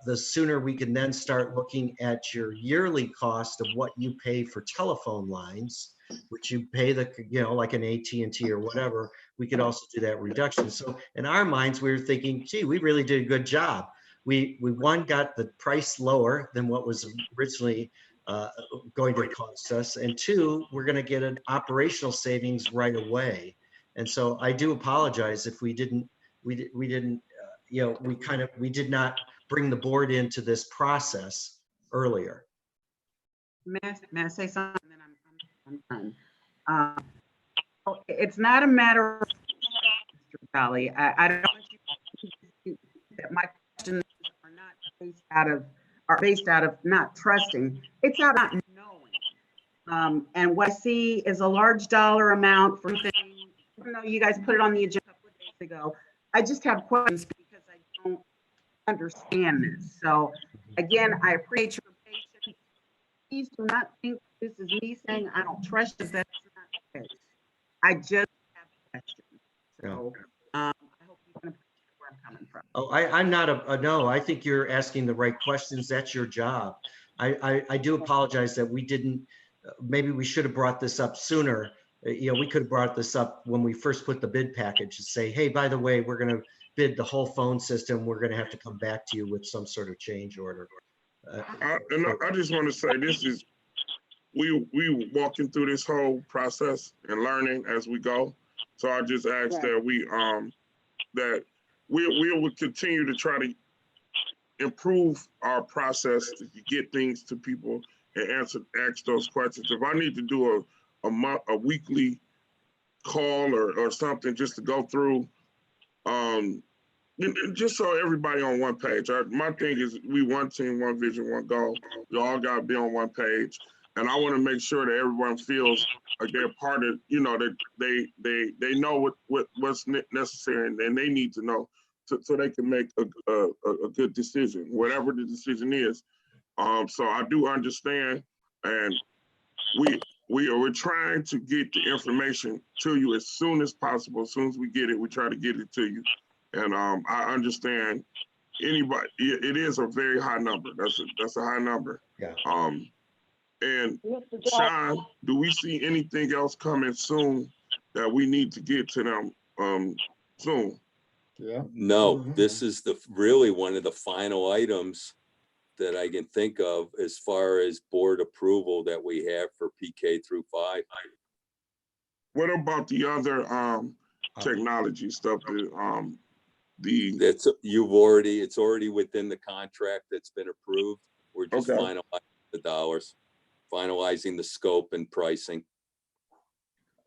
[SPEAKER 4] the sooner we can then start looking at your yearly cost of what you pay for telephone lines, which you pay like an AT&T or whatever. We could also do that reduction. So in our minds, we were thinking, gee, we really did a good job. We got the price lower than what was originally going to cost us, and 2, we're going to get an operational savings right away. And so I do apologize if we did not bring the board into this process earlier.
[SPEAKER 1] May I say something? And then I'm done. It's not a matter of, Mr. Valley. I don't want you that my questions are not based out of not trusting. It's out of not knowing. And what I see is a large dollar amount for things. Even though you guys put it on the agenda a couple of days ago, I just have questions because I don't understand this. So again, I appreciate your patience. Please do not think this is me saying I don't trust you. That's not the case. I just have questions. So I hope you can appreciate where I'm coming from.
[SPEAKER 4] Oh, I'm not no, I think you're asking the right questions. That's your job. I do apologize that we didn't, maybe we should have brought this up sooner. We could have brought this up when we first put the bid package to say, hey, by the way, we're going to bid the whole phone system. We're going to have to come back to you with some sort of change order.
[SPEAKER 8] I just want to say we walking through this whole process and learning as we go. So I just ask that we will continue to try to improve our process to get things to people and ask those questions. If I need to do a weekly call or something just to go through Just so everybody on one page. My thing is we one team, one vision, one goal. We all got to be on one page. And I want to make sure that everyone feels like they're part of, that they know what's necessary and they need to know so they can make a good decision, whatever the decision is. So I do understand, and we're trying to get the information to you as soon as possible. As soon as we get it, we try to get it to you. And I understand anybody. It is a very high number. That's a high number.
[SPEAKER 4] Yeah.
[SPEAKER 8] And
[SPEAKER 9] Mr.
[SPEAKER 8] Sean, do we see anything else coming soon that we need to get to them soon?
[SPEAKER 2] No, this is really one of the final items that I can think of as far as board approval that we have for PK through 5.
[SPEAKER 8] What about the other technology stuff?
[SPEAKER 2] It's already within the contract that's been approved. We're just
[SPEAKER 8] Okay.
[SPEAKER 2] finalizing the dollars, finalizing the scope and pricing.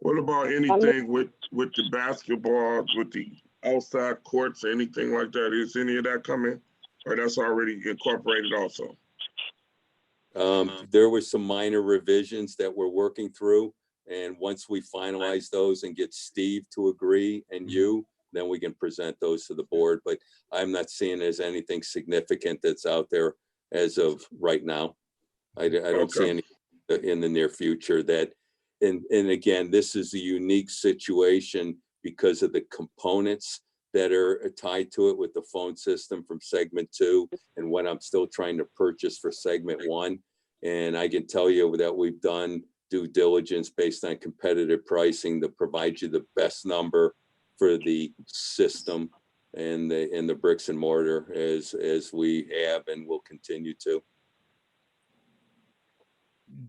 [SPEAKER 8] What about anything with the basketball, with the outside courts, anything like that? Is any of that coming, or that's already incorporated also?
[SPEAKER 2] There were some minor revisions that we're working through, and once we finalize those and get Steve to agree and you, then we can present those to the board. But I'm not seeing there's anything significant that's out there as of right now. I don't see any in the near future that, and again, this is a unique situation because of the components that are tied to it with the phone system from segment 2 and what I'm still trying to purchase for segment 1. And I can tell you that we've done due diligence based on competitive pricing to provide you the best number for the system and the bricks and mortar as we have and will continue to.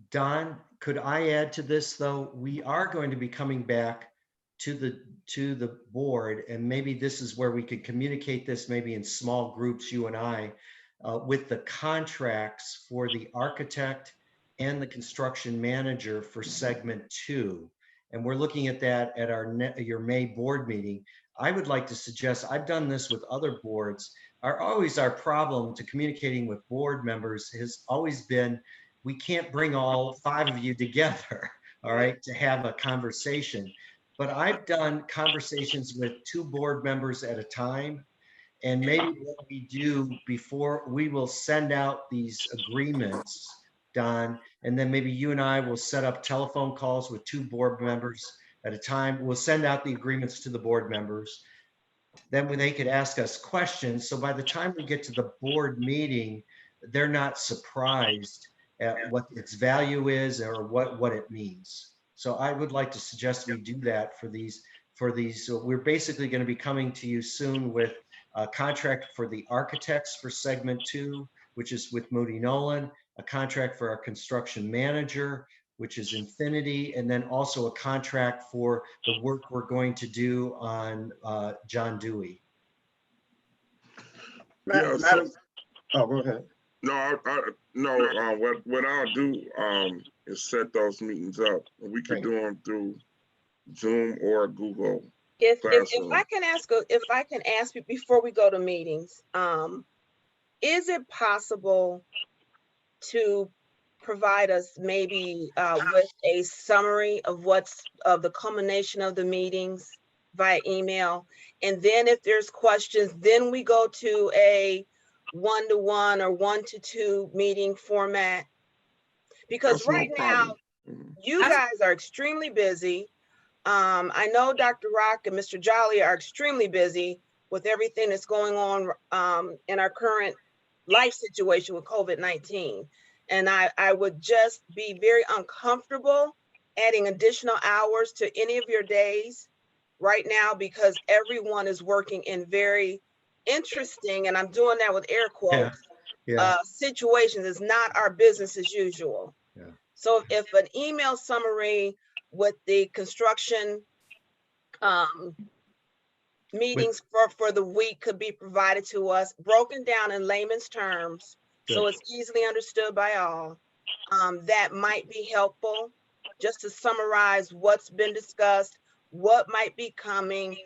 [SPEAKER 4] Don, could I add to this though? We are going to be coming back to the board, and maybe this is where we could communicate this maybe in small groups, you and I, with the contracts for the architect and the construction manager for segment 2. And we're looking at that at your May board meeting. I would like to suggest, I've done this with other boards, our problem to communicating with board members has always been, we can't bring all 5 of you together, all right, to have a conversation. But I've done conversations with 2 board members at a time. And maybe what we do before, we will send out these agreements, Don, and then maybe you and I will set up telephone calls with 2 board members at a time. We'll send out the agreements to the board members. Then when they could ask us questions. So by the time we get to the board meeting, they're not surprised at what its value is or what it means. So I would like to suggest we do that for these. So we're basically going to be coming to you soon with a contract for the architects for segment 2, which is with Moody Nolan, a contract for our construction manager, which is Infinity, and then also a contract for the work we're going to do on John Dewey.
[SPEAKER 3] Madam, oh, go ahead.
[SPEAKER 8] What I'll do is set those meetings up. We could do them through Zoom or Google.
[SPEAKER 5] If I can ask you before we go to meetings, is it possible to provide us maybe with a summary of the culmination of the meetings via email? And then if there's questions, then we go to a 1-to-1 or 1-to-2 meeting format? Because right now, you guys are extremely busy. I know Dr. Rock and Mr. Jolly are extremely busy with everything that's going on in our current life situation with COVID-19. And I would just be very uncomfortable adding additional hours to any of your days right now because everyone is working in very interesting, and I'm doing that with air quotes, situations. Is not our business as usual. Yeah. So if an email summary with the construction meetings for the week could be provided to us, broken down in layman's terms, so it's easily understood by all, that might be helpful just to summarize what's been discussed, what might be coming,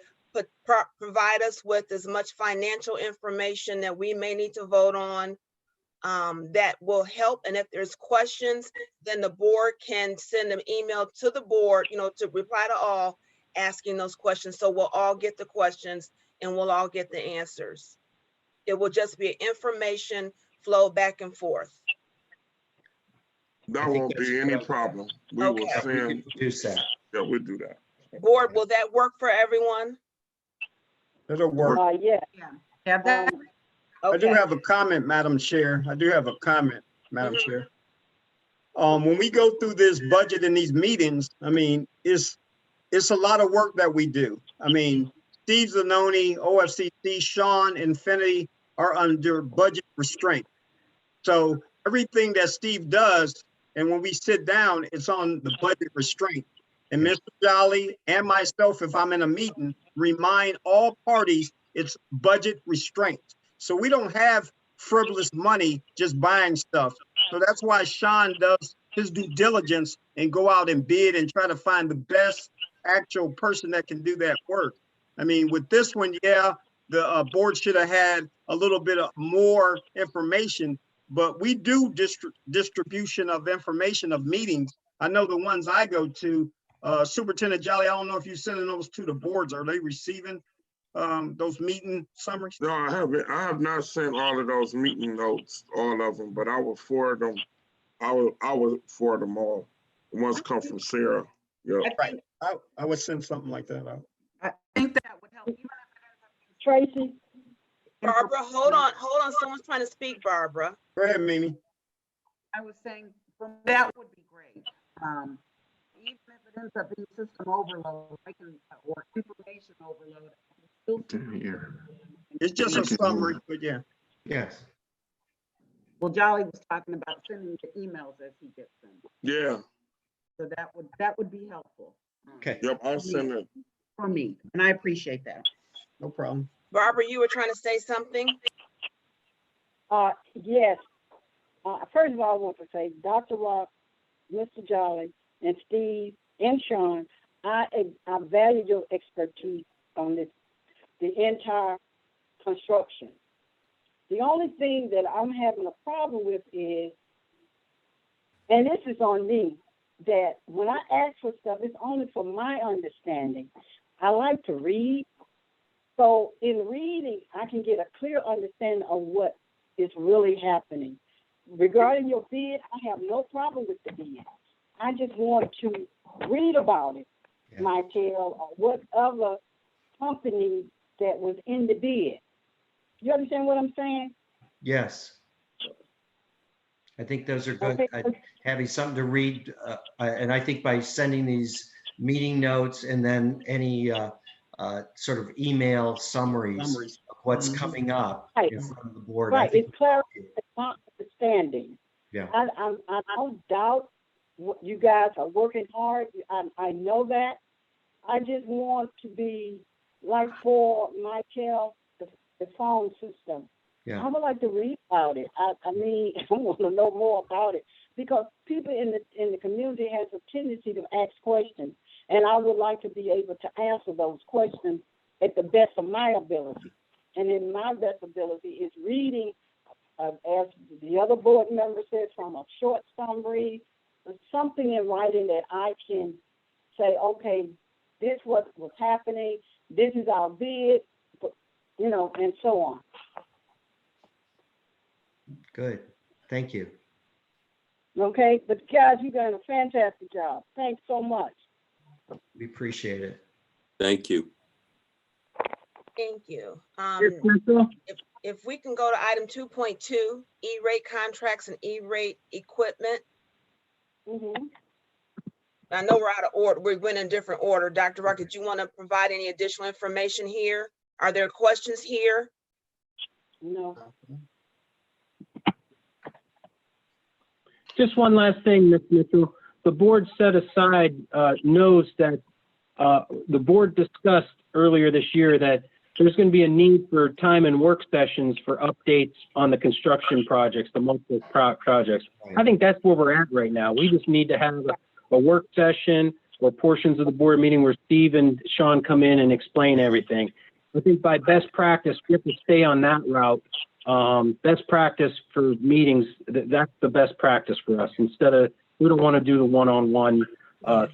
[SPEAKER 5] provide us with as much financial information that we may need to vote on. That will help. And if there's questions, then the board can send an email to the board, to reply to all asking those questions. So we'll all get the questions and we'll all get the answers. It will just be an information flow back and forth.
[SPEAKER 8] That won't be any problem. We will
[SPEAKER 5] Okay.
[SPEAKER 4] We
[SPEAKER 8] send,
[SPEAKER 4] can produce that.
[SPEAKER 8] yeah, we'll do that.
[SPEAKER 5] Board, will that work for everyone?
[SPEAKER 3] It'll work.
[SPEAKER 9] Yeah.
[SPEAKER 1] Have that,
[SPEAKER 3] I do
[SPEAKER 5] Okay.
[SPEAKER 3] have a comment, Madam Chair. I do have a comment, Madam
[SPEAKER 5] Mhm.
[SPEAKER 3] Chair. When we go through this budget in these meetings, I mean, it's a lot of work that we do. I mean, Steve Zanoni, OFCC, Sean, Infinity are under budget restraint. So everything that Steve does, and when we sit down, it's on the budget restraint. And Mr. Jolly and myself, if I'm in a meeting, remind all parties it's budget restraint. So we don't have frivolous money just buying stuff. So that's why Sean does his due diligence and go out and bid and try to find the best actual person that can do that work. I mean, with this one, yeah, the board should have had a little bit of more information, but we do distribution of information of meetings. I know the ones I go to, Superintendent Jolly, I don't know if you're sending those to the boards. Are they receiving those meeting summaries?
[SPEAKER 8] No, I haven't. I have not sent all of those meeting notes, all of them, but I will forward them. I will forward them all. The ones come from Sarah. Yeah.
[SPEAKER 3] Right. I would send something like that out.
[SPEAKER 1] I think that would help. Even
[SPEAKER 9] Tracy,
[SPEAKER 5] Barbara, hold on. Someone's trying to speak, Barbara.
[SPEAKER 3] Go ahead, Mimi.
[SPEAKER 1] I was saying, that would be great. Even if it ends up being system overload, or information overload. I can still-
[SPEAKER 3] It's just a summary, but yeah.
[SPEAKER 4] Yes.
[SPEAKER 1] Well, Jolly was talking about sending the emails as he gets them.
[SPEAKER 8] Yeah.
[SPEAKER 1] So that would be helpful.
[SPEAKER 4] Okay.
[SPEAKER 8] Yep. I'll send it.
[SPEAKER 1] For me, and I appreciate that.
[SPEAKER 3] No problem.
[SPEAKER 5] Barbara, you were trying to say something?
[SPEAKER 9] yes. First of all, I want to say, Dr. Rock, Mr. Jolly, and Steve, and Sean, I value your expertise on this, the entire construction. The only thing that I'm having a problem with is, and this is on me, that when I ask for stuff, it's only for my understanding. I like to read. So in reading, I can get a clear understanding of what is really happening. Regarding your bid, I have no problem with the bid. I just want to read about it,
[SPEAKER 4] Yeah.
[SPEAKER 9] Mitel, or what other company that was in the bid. You understand what I'm saying?
[SPEAKER 4] Yes. I think those are good.
[SPEAKER 9] Okay.
[SPEAKER 4] Having something to read, and I think by sending these meeting notes and then any sort of email summaries
[SPEAKER 3] Summaries.
[SPEAKER 4] of what's
[SPEAKER 3] Mhm.
[SPEAKER 4] coming up
[SPEAKER 9] Right.
[SPEAKER 4] in front of the board. I
[SPEAKER 9] Right,
[SPEAKER 4] think
[SPEAKER 9] it's clarity, it's not understanding.
[SPEAKER 4] Yeah.
[SPEAKER 9] I don't doubt what you guys are working hard. I know that. I just want to be like for Michael, the phone system.
[SPEAKER 4] Yeah.
[SPEAKER 9] I would like to read about it. I mean, I want to know more about it because people in the community has a tendency to ask questions, and I would like to be able to answer those questions at the best of my ability. And in my best ability is reading, as the other board member says, from a short summary, something in writing that I can say, okay, this was what's happening, this is our bid, and so on.
[SPEAKER 4] Good. Thank you.
[SPEAKER 9] Okay, but guys, you've done a fantastic job. Thanks so much.
[SPEAKER 4] We appreciate it.
[SPEAKER 2] Thank you.
[SPEAKER 5] Thank you.
[SPEAKER 6] Yes, Crystal?
[SPEAKER 5] If we can go to item 2.2, E-rate contracts and E-rate equipment.
[SPEAKER 9] Mm-hmm.
[SPEAKER 5] I know we're out of order. We went in different order. Dr. Rock, did you want to provide any additional information here? Are there questions here?
[SPEAKER 9] No.
[SPEAKER 6] Just one last thing, Ms. Mitchell. The board set aside knows that the board discussed earlier this year that there's going to be a need for time and work sessions for updates on the construction projects, the multiple projects. I think that's where we're at right now. We just need to have a work session or portions of the board meeting where Steve and Sean come in and explain everything. I think by best practice, we have to stay on that route. Best practice for meetings, that's the best practice for us. Instead of, we don't want to do the one-on-one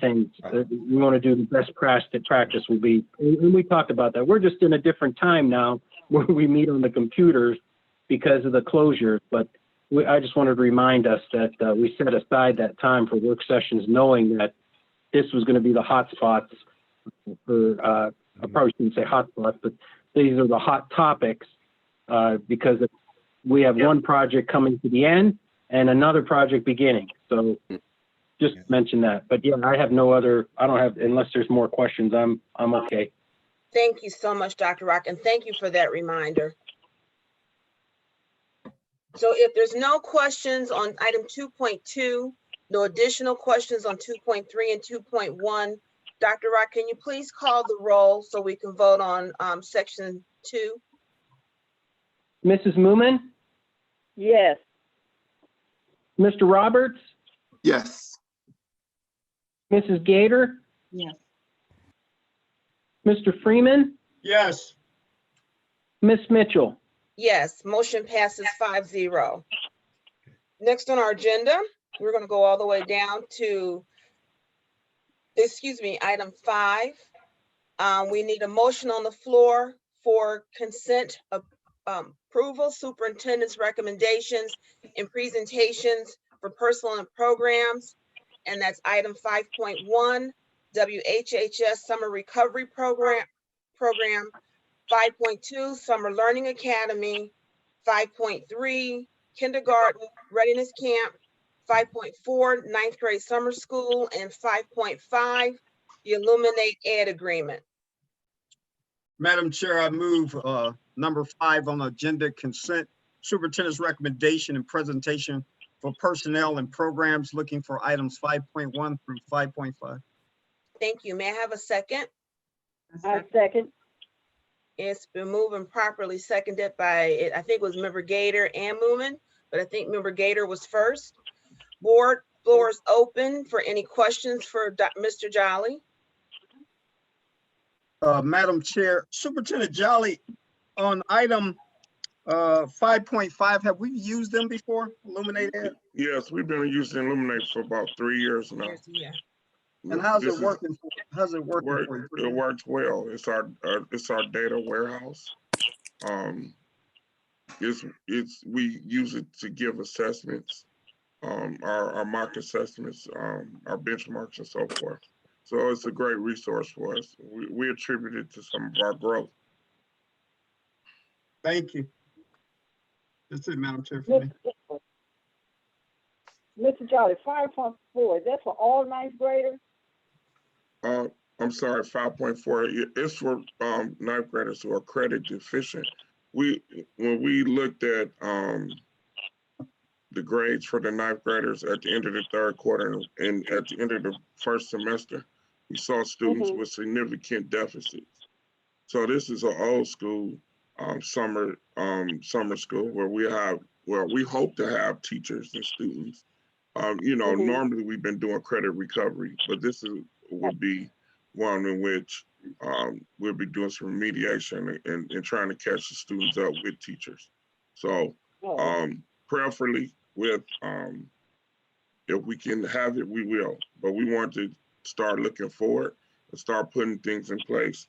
[SPEAKER 6] things. We want to do the best practice will be, and we talked about that. We're just in a different time now where we meet on the computers because of the closure. But I just wanted to remind us that we set aside that time for work sessions, knowing that this was going to be the hot spots for, I probably shouldn't say hot spots, but these are the hot topics because we have one project coming to the end and another project beginning. So just mention that. But yeah, I have no other, I don't have, unless there's more questions, I'm okay.
[SPEAKER 5] Thank you so much, Dr. Rock, and thank you for that reminder. So if there's no questions on item 2.2, no additional questions on 2.3 and 2.1, Dr. Rock, can you please call the roll so we can vote on section 2?
[SPEAKER 6] Mrs. Moomin,
[SPEAKER 9] Yes.
[SPEAKER 6] Mr. Roberts,
[SPEAKER 7] Yes.
[SPEAKER 6] Mrs. Gator,
[SPEAKER 1] Yes.
[SPEAKER 6] Mr. Freeman,
[SPEAKER 3] Yes.
[SPEAKER 6] Miss Mitchell.
[SPEAKER 5] Yes, motion passes 5-0. Next on our agenda, we're going to go all the way down to, item 5. We need a motion on the floor for consent approval, superintendent's recommendations and presentations for personnel and programs. And that's item 5.1, WHHS Summer Recovery Program, 5.2, Summer Learning Academy, 5.3, Kindergarten Readiness Camp, 5.4, 9th grade summer school, and 5.5, the Illuminate Ed Agreement.
[SPEAKER 3] Madam Chair, I move number 5 on the agenda, consent, superintendent's recommendation and presentation for personnel and programs, looking for items 5.1 through 5.5.
[SPEAKER 5] Thank you. May I have a second?
[SPEAKER 9] I second.
[SPEAKER 5] It's been moved and properly seconded by, I think it was Member Gator and Moomin, but I think Member Gator was first. Board floor is open for any questions for Mr. Jolly.
[SPEAKER 3] Madam Chair, Superintendent Jolly, on item 5.5, have we used them before, Illuminate Ed?
[SPEAKER 8] Yes, we've been using Illuminate for about 3 years now.
[SPEAKER 5] Yeah.
[SPEAKER 3] And how's
[SPEAKER 8] This
[SPEAKER 3] it
[SPEAKER 8] is-
[SPEAKER 3] working? How's it working for you?
[SPEAKER 8] It works well. It's our data warehouse. We use it to give assessments, our mock assessments, our benchmarks and so forth. So it's a great resource for us. We attribute it to some of our growth.
[SPEAKER 3] Thank you. That's it, Madam Chair, for me.
[SPEAKER 9] Mr. Jolly, 5.4, is that for all 9th graders?
[SPEAKER 8] I'm sorry, 5.4, it's for 9th graders who are credit deficient. When we looked at the grades for the 9th graders at the end of the 3rd quarter and at the end of the 1st semester, we saw students with significant deficits. So this is an old school summer school where we hope to have teachers and students. Normally we've been doing credit recovery, but this would be one in which we'll be doing some remediation and trying to catch the students up with teachers. So prayerfully with, if we can have it, we will, but we want to start looking forward and start putting things in place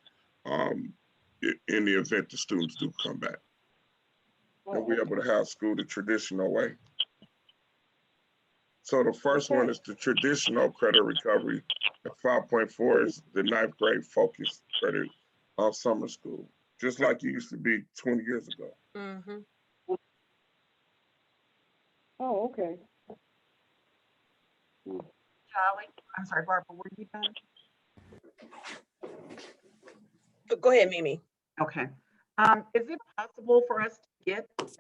[SPEAKER 8] in the event the students do come back. And we're able to have school the traditional way. So the first one is the traditional credit recovery. And 5.4 is the 9th grade focused credit summer school, just like it used to be 20 years ago.
[SPEAKER 5] Mm-hmm.
[SPEAKER 9] Oh, okay.
[SPEAKER 1] Jolly, I'm sorry, Barbara, were you done?
[SPEAKER 5] Go ahead, Mimi.
[SPEAKER 1] Okay. Is it possible for us to get data?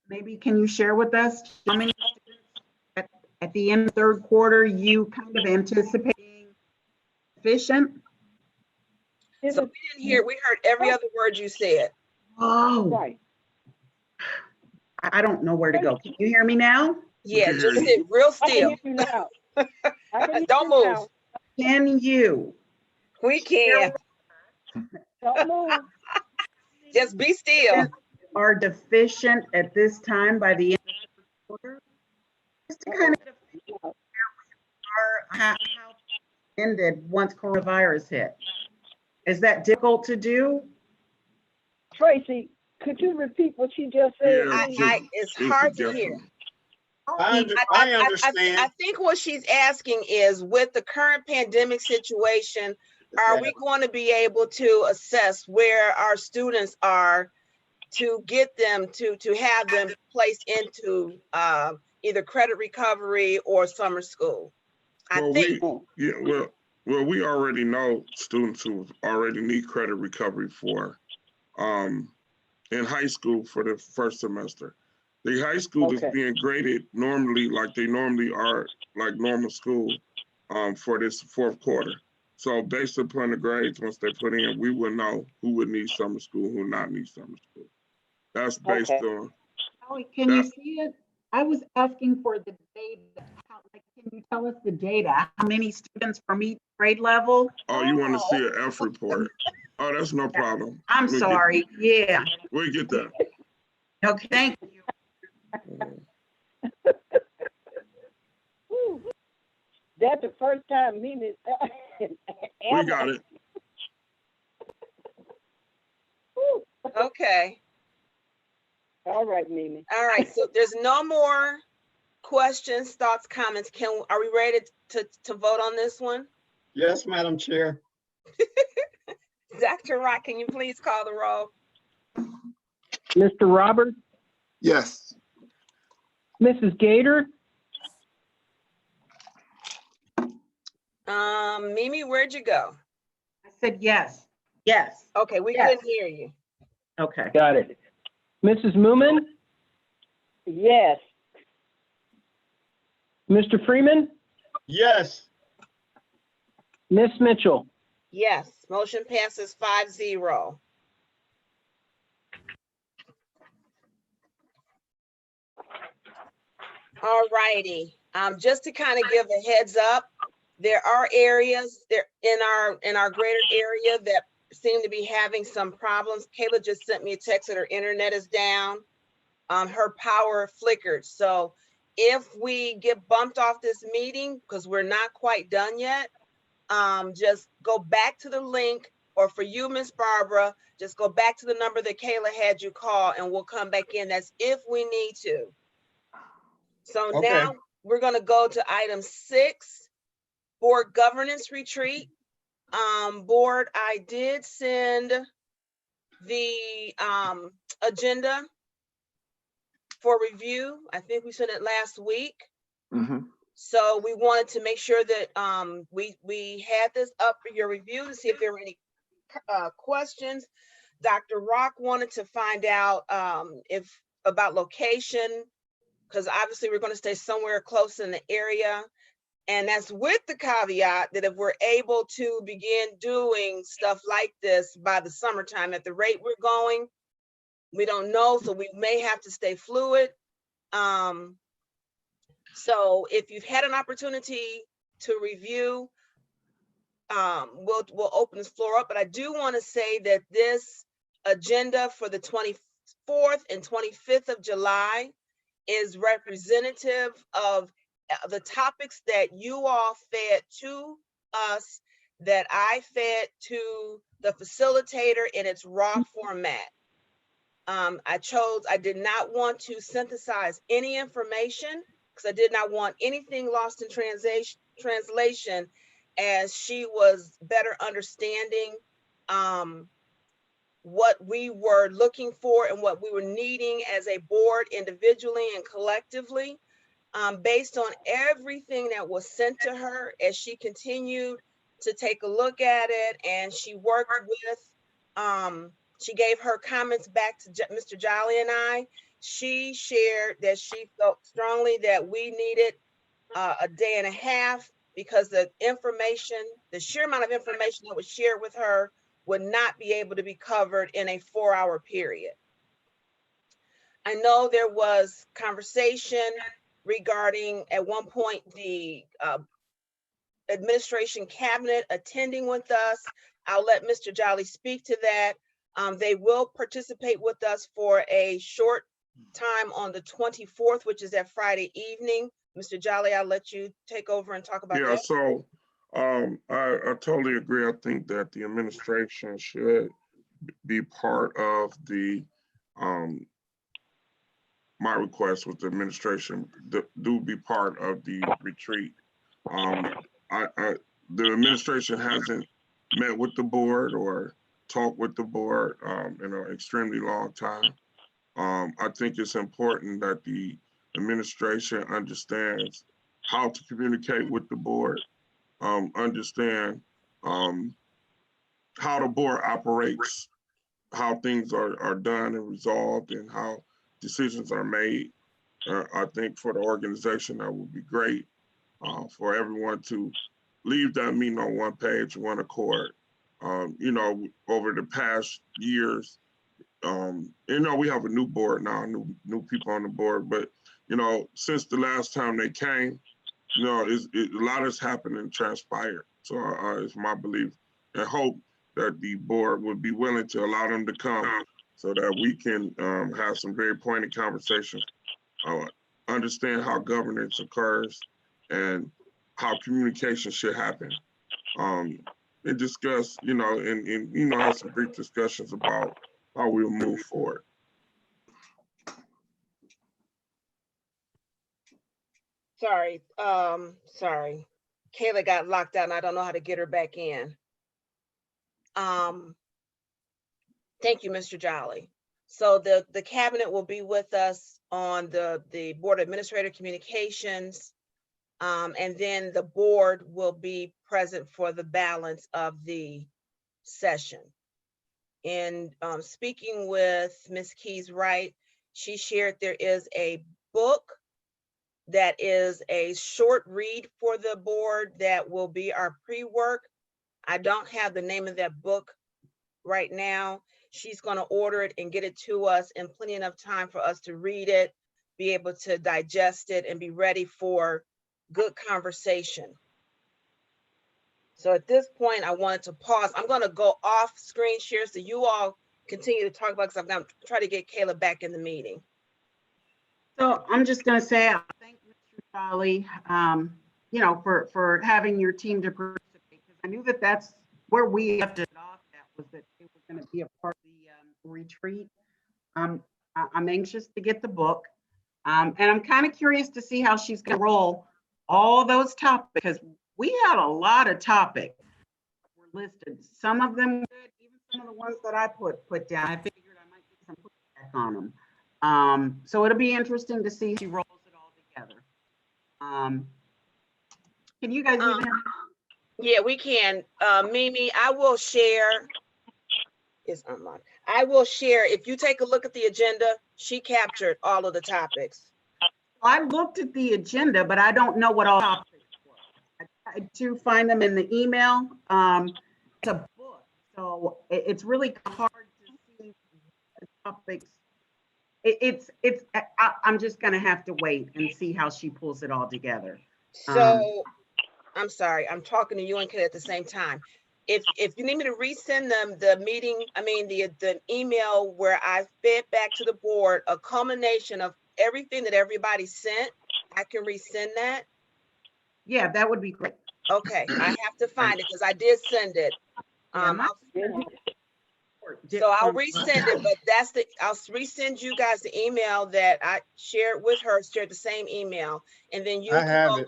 [SPEAKER 1] Maybe can you share with us how many students at the end of 3rd quarter you kind of anticipating efficient?
[SPEAKER 5] So we didn't hear, we heard every other word you said.
[SPEAKER 1] Oh,
[SPEAKER 9] Right.
[SPEAKER 1] I don't know where to go. Can you hear me now?
[SPEAKER 5] Yeah,
[SPEAKER 8] can
[SPEAKER 5] just
[SPEAKER 8] hear
[SPEAKER 5] sit real
[SPEAKER 9] I can
[SPEAKER 5] still.
[SPEAKER 9] hear you now. I can hear
[SPEAKER 5] Don't
[SPEAKER 9] you
[SPEAKER 5] move.
[SPEAKER 9] now.
[SPEAKER 1] can you?
[SPEAKER 5] We can.
[SPEAKER 9] Don't move.
[SPEAKER 5] Just be still.
[SPEAKER 1] Are deficient at this time by the end of the quarter? Just to kind of how it ended once coronavirus hit. Is that difficult to do?
[SPEAKER 9] Tracy, could you repeat what you just said?
[SPEAKER 8] Yeah,
[SPEAKER 9] please?
[SPEAKER 5] It's hard to hear.
[SPEAKER 8] definitely.
[SPEAKER 3] I understand.
[SPEAKER 5] I think what she's asking is, with the current pandemic situation, are we going to be able to assess where our students are to get them to have them placed into either credit recovery or summer school? I
[SPEAKER 8] Well,
[SPEAKER 5] think,
[SPEAKER 8] well, we already know students who already need credit recovery for, in high school for the first semester. The high school is
[SPEAKER 9] Okay.
[SPEAKER 8] being graded normally like they normally are, like normal school, for this fourth quarter. So based upon the grades, once they put in, we will know who would need summer school, who not need summer school. That's based
[SPEAKER 9] Okay.
[SPEAKER 8] on,
[SPEAKER 1] Howie, can you see it? I was asking for the data. Can you tell us the data? How many students from each grade level?
[SPEAKER 8] oh, you want to see an F report? Oh, that's no problem.
[SPEAKER 1] I'm
[SPEAKER 8] We get-
[SPEAKER 1] sorry. Yeah.
[SPEAKER 8] We get that.
[SPEAKER 1] Okay, thank you.
[SPEAKER 9] Whew. That's the first time Mimi.
[SPEAKER 8] We got it.
[SPEAKER 9] Whew.
[SPEAKER 5] okay.
[SPEAKER 9] All right, Mimi.
[SPEAKER 5] All right, so there's no more questions, thoughts, comments. Are we ready to vote on this one?
[SPEAKER 3] Yes, Madam Chair.
[SPEAKER 5] Dr. Rock, can you please call the roll?
[SPEAKER 6] Mr. Roberts,
[SPEAKER 7] Yes.
[SPEAKER 6] Mrs. Gator,
[SPEAKER 5] Mimi, where'd you go?
[SPEAKER 1] I said yes. Yes.
[SPEAKER 5] Okay, we
[SPEAKER 1] Yes.
[SPEAKER 5] couldn't hear you.
[SPEAKER 1] Okay.
[SPEAKER 6] got it. Mrs. Moomin,
[SPEAKER 9] Yes.
[SPEAKER 6] Mr. Freeman,
[SPEAKER 3] Yes.
[SPEAKER 6] Miss Mitchell.
[SPEAKER 5] Yes, motion passes 5-0. All righty, just to kind of give a heads up, there are areas there in our greater area that seem to be having some problems. Kayla just sent me a text that her internet is down. Her power flickered. So if we get bumped off this meeting, because we're not quite done yet, just go back to the link, or for you, Miss Barbara, just go back to the number that Kayla had you call and we'll come back in. That's if we need to. So
[SPEAKER 3] Okay.
[SPEAKER 5] now we're gonna go to item 6, board governance retreat. Board, I did send the agenda for review. I think we sent it last week.
[SPEAKER 7] Mhm.
[SPEAKER 5] So we wanted to make sure that we had this up for your review to see if there were any questions. Dr. Rock wanted to find out if about location, because obviously we're going to stay somewhere close in the area. And that's with the caveat that if we're able to begin doing stuff like this by the summertime at the rate we're going, we don't know, so we may have to stay fluid. So if you've had an opportunity to review, we'll open this floor up, but I do want to say that this agenda for the 24th and 25th of July is representative of the topics that you all fed to us, that I fed to the facilitator in its raw format. I did not want to synthesize any information because I did not want anything lost in translation as she was better understanding what we were looking for and what we were needing as a board individually and collectively. Based on everything that was sent to her, as she continued to take a look at it and she worked with, she gave her comments back to Mr. Jolly and I. She shared that she felt strongly that we needed a day and a half because the information, the sheer amount of information that was shared with her would not be able to be covered in a 4-hour period. I know there was conversation regarding at one point the administration cabinet attending with us. I'll let Mr. Jolly speak to that. They will participate with us for a short time on the 24th, which is that Friday evening. Mr. Jolly, I'll let you take over and talk about
[SPEAKER 8] Yeah,
[SPEAKER 5] that.
[SPEAKER 8] so I totally agree. I think that the administration should be part of the, my request was the administration do be part of the retreat. The administration hasn't met with the board or talked with the board in an extremely long time. I think it's important that the administration understands how to communicate with the board, understand how the board operates, how things are done and resolved, and how decisions are made. I think for the organization, that would be great for everyone to leave that meeting on one page, one accord. You know, over the past years, you know, we have a new board now, new people on the board, but, you know, since the last time they came, you know, a lot has happened and transpired. So it's my belief and hope that the board would be willing to allow them to come so that we can have some very pointed conversations, understand how governance occurs and how communication should happen. And discuss, you know, and you know, have some brief discussions about how we'll move forward.
[SPEAKER 5] Sorry, sorry. Kayla got locked out and I don't know how to get her back in. Thank you, Mr. Jolly. So the cabinet will be with us on the Board of Administrator Communications. And then the board will be present for the balance of the session. And speaking with Ms. Keys Wright, she shared there is a book that is a short read for the board that will be our pre-work. I don't have the name of that book right now. She's going to order it and get it to us in plenty enough time for us to read it, be able to digest it, and be ready for good conversation. So at this point, I wanted to pause. I'm going to go off screen share so you all continue to talk about, because I'm going to try to get Kayla back in the meeting.
[SPEAKER 1] So I'm just going to say, I thank Mr. Jolly, you know, for having your team to participate, because I knew that that's where we left it off. That was that they were going to be a part of the retreat. I'm anxious to get the book, and I'm kind of curious to see how she's going to roll all those topics, because we had a lot of topics were listed. Some of them good, even some of the ones that I put down. I figured I might get some pushback on them. So it'll be interesting to see if she rolls it all together. Can you guys even?
[SPEAKER 5] Yeah, we can. Mimi, I will share. It's unlocked. I will share. If you take a look at the agenda, she captured all of the topics.
[SPEAKER 1] I looked at the agenda, but I don't know what all topics were. I tried to find them in the email. It's a book, so it's really hard to see the topics. I'm just gonna have to wait and see how she pulls it all together.
[SPEAKER 5] So I'm sorry, I'm talking to you and Kate at the same time. If you need me to resend them the meeting, I mean the email where I fed back to the board a culmination of everything that everybody sent, I can resend that.
[SPEAKER 1] Yeah, that would be great.
[SPEAKER 5] Okay, I have to find it because I did send it. So I'll resend it, but I'll resend you guys the email that I shared with her, shared the same email, and then you can go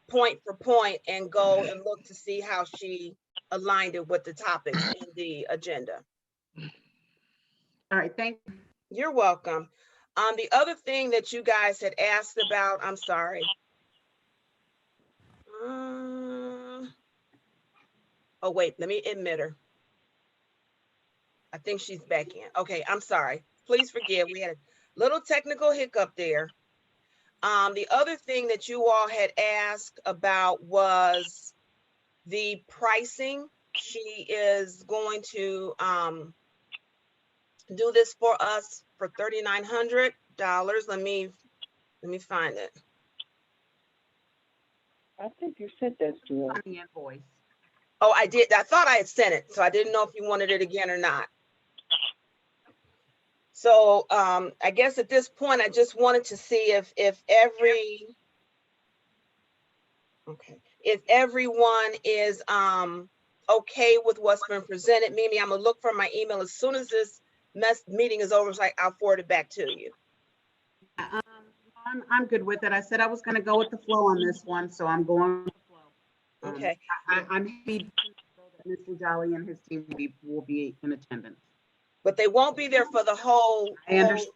[SPEAKER 5] point for point and go and look to see how she aligned it with the topics in the agenda.
[SPEAKER 1] All right, thank you.
[SPEAKER 5] You're welcome. The other thing that you guys had asked about, I'm sorry. Oh, wait, let me admit her. I think she's back in. Okay, I'm sorry. Please forgive. We had a little technical hiccup there. The other thing that you all had asked about was the pricing. She is going to do this for us for $3,900. Let me find it.
[SPEAKER 9] I think you sent that to us.
[SPEAKER 1] On the invoice.
[SPEAKER 5] Oh, I did. I thought I had sent it, so I didn't know if you wanted it again or not. So I guess at this point, I just wanted to see if everyone is okay with what's been presented. Mimi, I'm gonna look for my email as soon as this meeting is over, so I'll forward it back to you.
[SPEAKER 1] I'm good with it. I said I was gonna go with the flow on this one, so I'm going with the flow.
[SPEAKER 5] Okay.
[SPEAKER 1] I'm happy to know that Mr. Jolly and his team will be in attendance.
[SPEAKER 5] But they won't be there for the whole.
[SPEAKER 1] I understand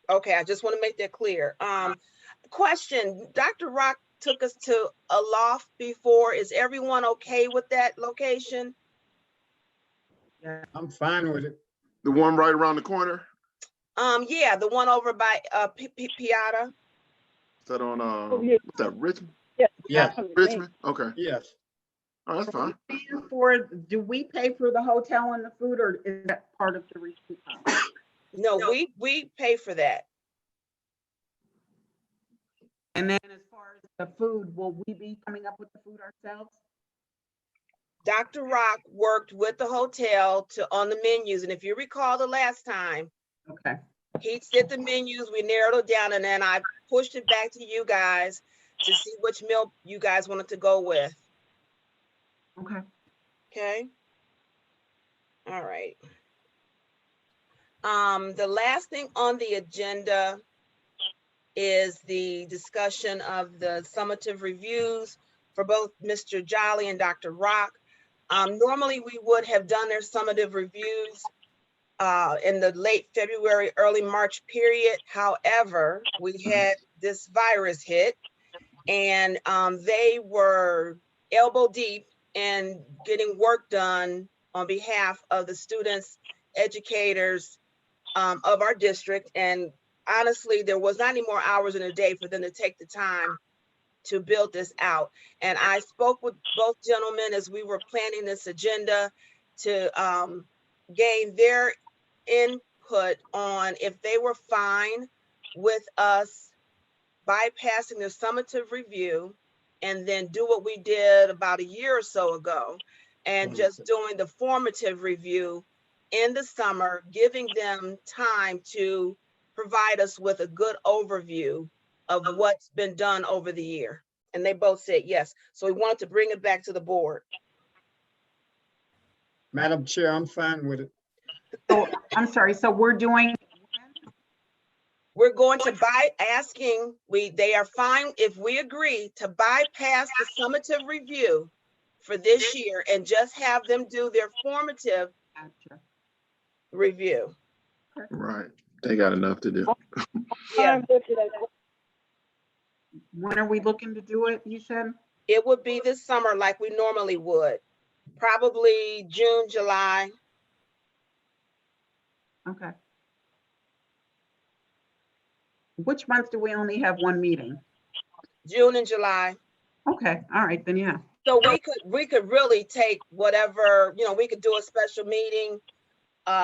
[SPEAKER 1] that.
[SPEAKER 5] Okay, I just want to make that clear. Question, Dr. Rock took us to a loft before. Is everyone okay with that location?
[SPEAKER 1] Yeah.
[SPEAKER 3] I'm fine with it.
[SPEAKER 7] The one right around the corner?
[SPEAKER 5] Yeah, the one over by Piata.
[SPEAKER 7] Is that on,
[SPEAKER 9] Oh, yeah.
[SPEAKER 7] what's that, Richmond?
[SPEAKER 3] Yes,
[SPEAKER 7] Richmond? Okay.
[SPEAKER 3] yes.
[SPEAKER 7] Oh, that's fine.
[SPEAKER 1] Do we pay for the hotel and the food, or is that part of the retreat cost?
[SPEAKER 5] No, we pay for that.
[SPEAKER 1] And then as far as the food, will we be coming up with the food ourselves?
[SPEAKER 5] Dr. Rock worked with the hotel on the menus, and if you recall the last time,
[SPEAKER 1] Okay.
[SPEAKER 5] he set the menus, we narrowed it down, and then I pushed it back to you guys to see which meal you guys wanted to go with.
[SPEAKER 1] Okay.
[SPEAKER 5] Okay. All right. The last thing on the agenda is the discussion of the summative reviews for both Mr. Jolly and Dr. Rock. Normally we would have done their summative reviews in the late February, early March period. However, we had this virus hit, and they were elbow deep in getting work done on behalf of the students, educators of our district. And honestly, there was not any more hours in a day for them to take the time to build this out. And I spoke with both gentlemen as we were planning this agenda to gain their input on if they were fine with us bypassing the summative review and then do what we did about a year or so ago and just doing the formative review in the summer, giving them time to provide us with a good overview of what's been done over the year. And they both said yes. So we wanted to bring it back to the board.
[SPEAKER 3] Madam Chair, I'm fine with it.
[SPEAKER 1] So I'm sorry, so we're going
[SPEAKER 5] to they are fine if we agree to bypass the summative review for this year and just have them do their formative review.
[SPEAKER 7] Right. They got enough to do.
[SPEAKER 5] Yeah,
[SPEAKER 9] Fine with it as well.
[SPEAKER 1] When are we looking to do it, you said?
[SPEAKER 5] it would be this summer like we normally would, probably June, July.
[SPEAKER 1] Okay. Which month do we only have one meeting?
[SPEAKER 5] June and July.
[SPEAKER 1] Okay, all right, then yeah.
[SPEAKER 5] So we could really take whatever, we could do a special meeting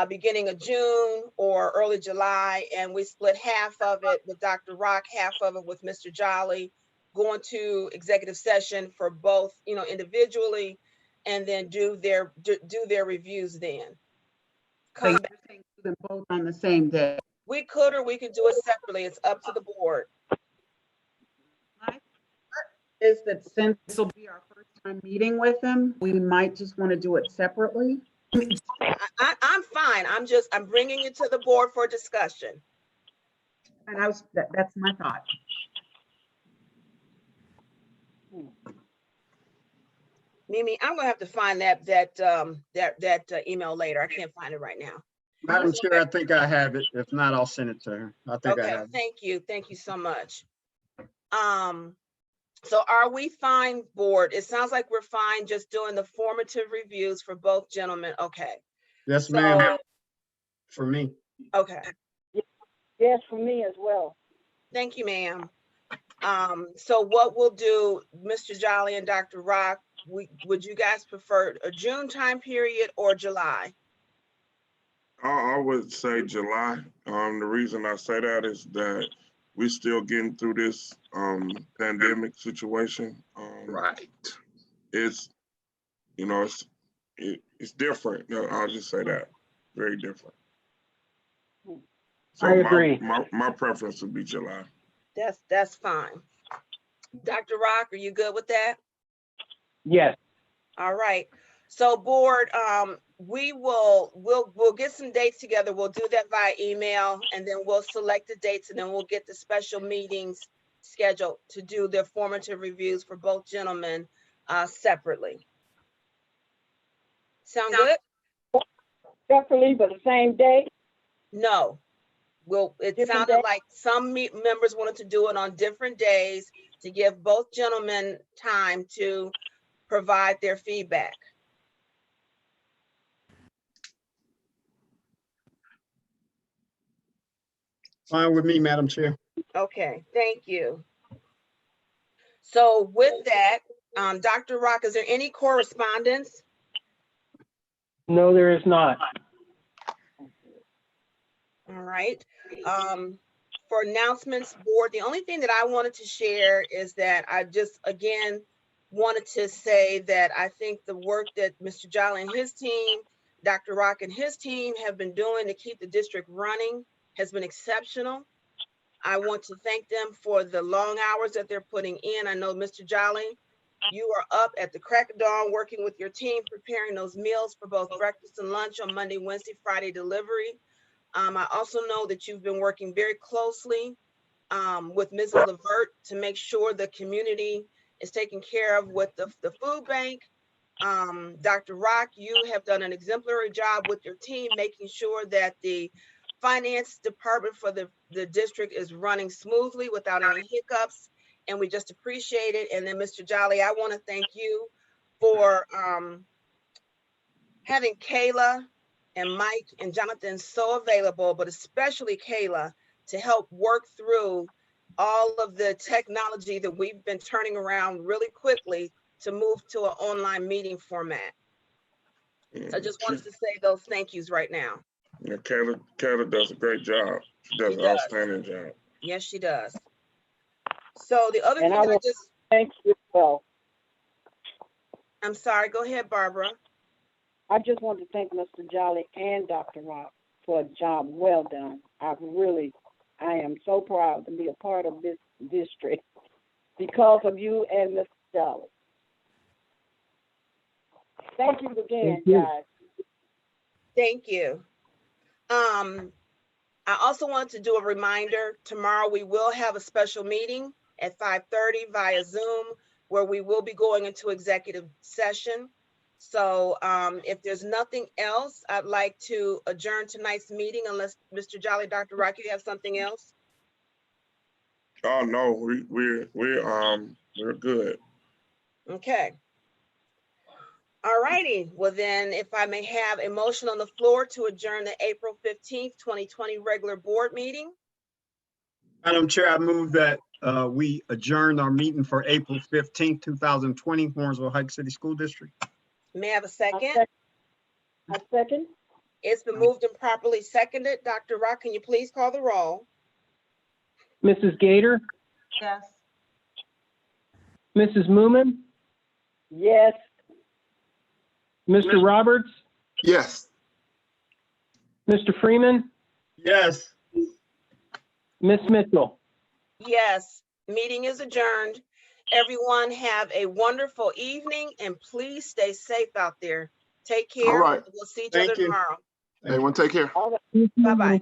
[SPEAKER 5] beginning of June or early July, and we split half of it with Dr. Rock, half of it with Mr. Jolly, going to executive session for both, individually, and then do their reviews then.
[SPEAKER 1] So you're saying do them both on the same day?
[SPEAKER 5] We could, or we could do it separately. It's up to the board.
[SPEAKER 1] Is that since this will be our first time meeting with them, we might just want to do it separately?
[SPEAKER 5] I'm fine. I'm bringing it to the board for discussion.
[SPEAKER 1] And that's my thought.
[SPEAKER 5] Mimi, I'm gonna have to find that email later. I can't find it right now.
[SPEAKER 3] Madam Chair, I think I have it. If not, I'll send it to her. I think I
[SPEAKER 5] Okay,
[SPEAKER 3] have it.
[SPEAKER 5] thank you. Thank you so much. So are we fine, board? It sounds like we're fine just doing the formative reviews for both gentlemen. Okay.
[SPEAKER 3] Yes,
[SPEAKER 5] So,
[SPEAKER 3] ma'am, for me.
[SPEAKER 5] okay.
[SPEAKER 9] Yes, for me as well.
[SPEAKER 5] Thank you, ma'am. So what we'll do, Mr. Jolly and Dr. Rock, would you guys prefer a June time period or July?
[SPEAKER 8] I would say July. The reason I say that is that we're still getting through this pandemic situation. Right. It's, you know, it's different. No, I'll just say that. Very different. So
[SPEAKER 6] I agree.
[SPEAKER 8] My preference would be July.
[SPEAKER 5] That's fine. Dr. Rock, are you good with that?
[SPEAKER 6] Yes.
[SPEAKER 5] All right. So board, we'll get some dates together. We'll do that via email, and then we'll select the dates, and then we'll get the special meetings scheduled to do their formative reviews for both gentlemen separately. Sound good?
[SPEAKER 9] Separately, but the same day?
[SPEAKER 5] No. Well, it
[SPEAKER 9] Different
[SPEAKER 5] sounded
[SPEAKER 9] day?
[SPEAKER 5] like some members wanted to do it on different days to give both gentlemen time to provide their feedback.
[SPEAKER 3] Fine with me, Madam Chair.
[SPEAKER 5] Okay, thank you. So with that, Dr. Rock, is there any correspondence?
[SPEAKER 6] No, there is not.
[SPEAKER 5] All right. For announcements board, the only thing that I wanted to share is that I just, again, wanted to say that I think the work that Mr. Jolly and his team, Dr. Rock and his team have been doing to keep the district running has been exceptional. I want to thank them for the long hours that they're putting in. I know, Mr. Jolly, you are up at the crack of dawn working with your team, preparing those meals for both breakfast and lunch on Monday, Wednesday, Friday delivery. I also know that you've been working very closely with Mrs. Levert to make sure the community is taken care of with the food bank. Dr. Rock, you have done an exemplary job with your team, making sure that the finance department for the district is running smoothly without any hiccups, and we just appreciate it. And then Mr. Jolly, I want to thank you for having Kayla and Mike and Jonathan so available, but especially Kayla, to help work through all of the technology that we've been turning around really quickly to move to an online meeting format. So I just wanted to say those thank yous right now.
[SPEAKER 8] Yeah, Kayla does a great job. She does
[SPEAKER 5] She
[SPEAKER 8] an
[SPEAKER 5] does.
[SPEAKER 8] outstanding job.
[SPEAKER 5] Yes, she does. So the other
[SPEAKER 9] And
[SPEAKER 5] thing
[SPEAKER 9] I will thank you as well.
[SPEAKER 5] I'm sorry, go ahead, Barbara.
[SPEAKER 9] I just want to thank Mr. Jolly and Dr. Rock for a job well done. I am so proud to be a part of this district because of you and Mr. Jolly. Thank you again,
[SPEAKER 6] Thank you.
[SPEAKER 9] guys.
[SPEAKER 5] Thank you. I also wanted to do a reminder, tomorrow we will have a special meeting at 5:30 via Zoom, where we will be going into executive session. So if there's nothing else, I'd like to adjourn tonight's meeting unless Mr. Jolly, Dr. Rock, you have something else?
[SPEAKER 8] Oh no, we're good.
[SPEAKER 5] Okay. All righty. Well then, if I may have a motion on the floor to adjourn the April 15th, 2020 regular board meeting.
[SPEAKER 3] Madam Chair, I move that we adjourn our meeting for April 15th, 2020, Warrensville Heights City School District.
[SPEAKER 5] May I have a second?
[SPEAKER 9] I second.
[SPEAKER 5] It's been moved and properly seconded. Dr. Rock, can you please call the roll?
[SPEAKER 6] Mrs. Gator,
[SPEAKER 1] Yes.
[SPEAKER 6] Mrs. Moomin,
[SPEAKER 9] Yes.
[SPEAKER 6] Mr. Roberts,
[SPEAKER 7] Yes.
[SPEAKER 6] Mr. Freeman,
[SPEAKER 3] Yes.
[SPEAKER 6] Miss Mitchell.
[SPEAKER 5] Yes, meeting is adjourned. Everyone have a wonderful evening and please stay safe out there. Take care.
[SPEAKER 7] All right.
[SPEAKER 5] We'll see each
[SPEAKER 3] Thank
[SPEAKER 5] other
[SPEAKER 3] you.
[SPEAKER 5] tomorrow.
[SPEAKER 7] Everyone take care.
[SPEAKER 9] All right.
[SPEAKER 5] Bye-bye.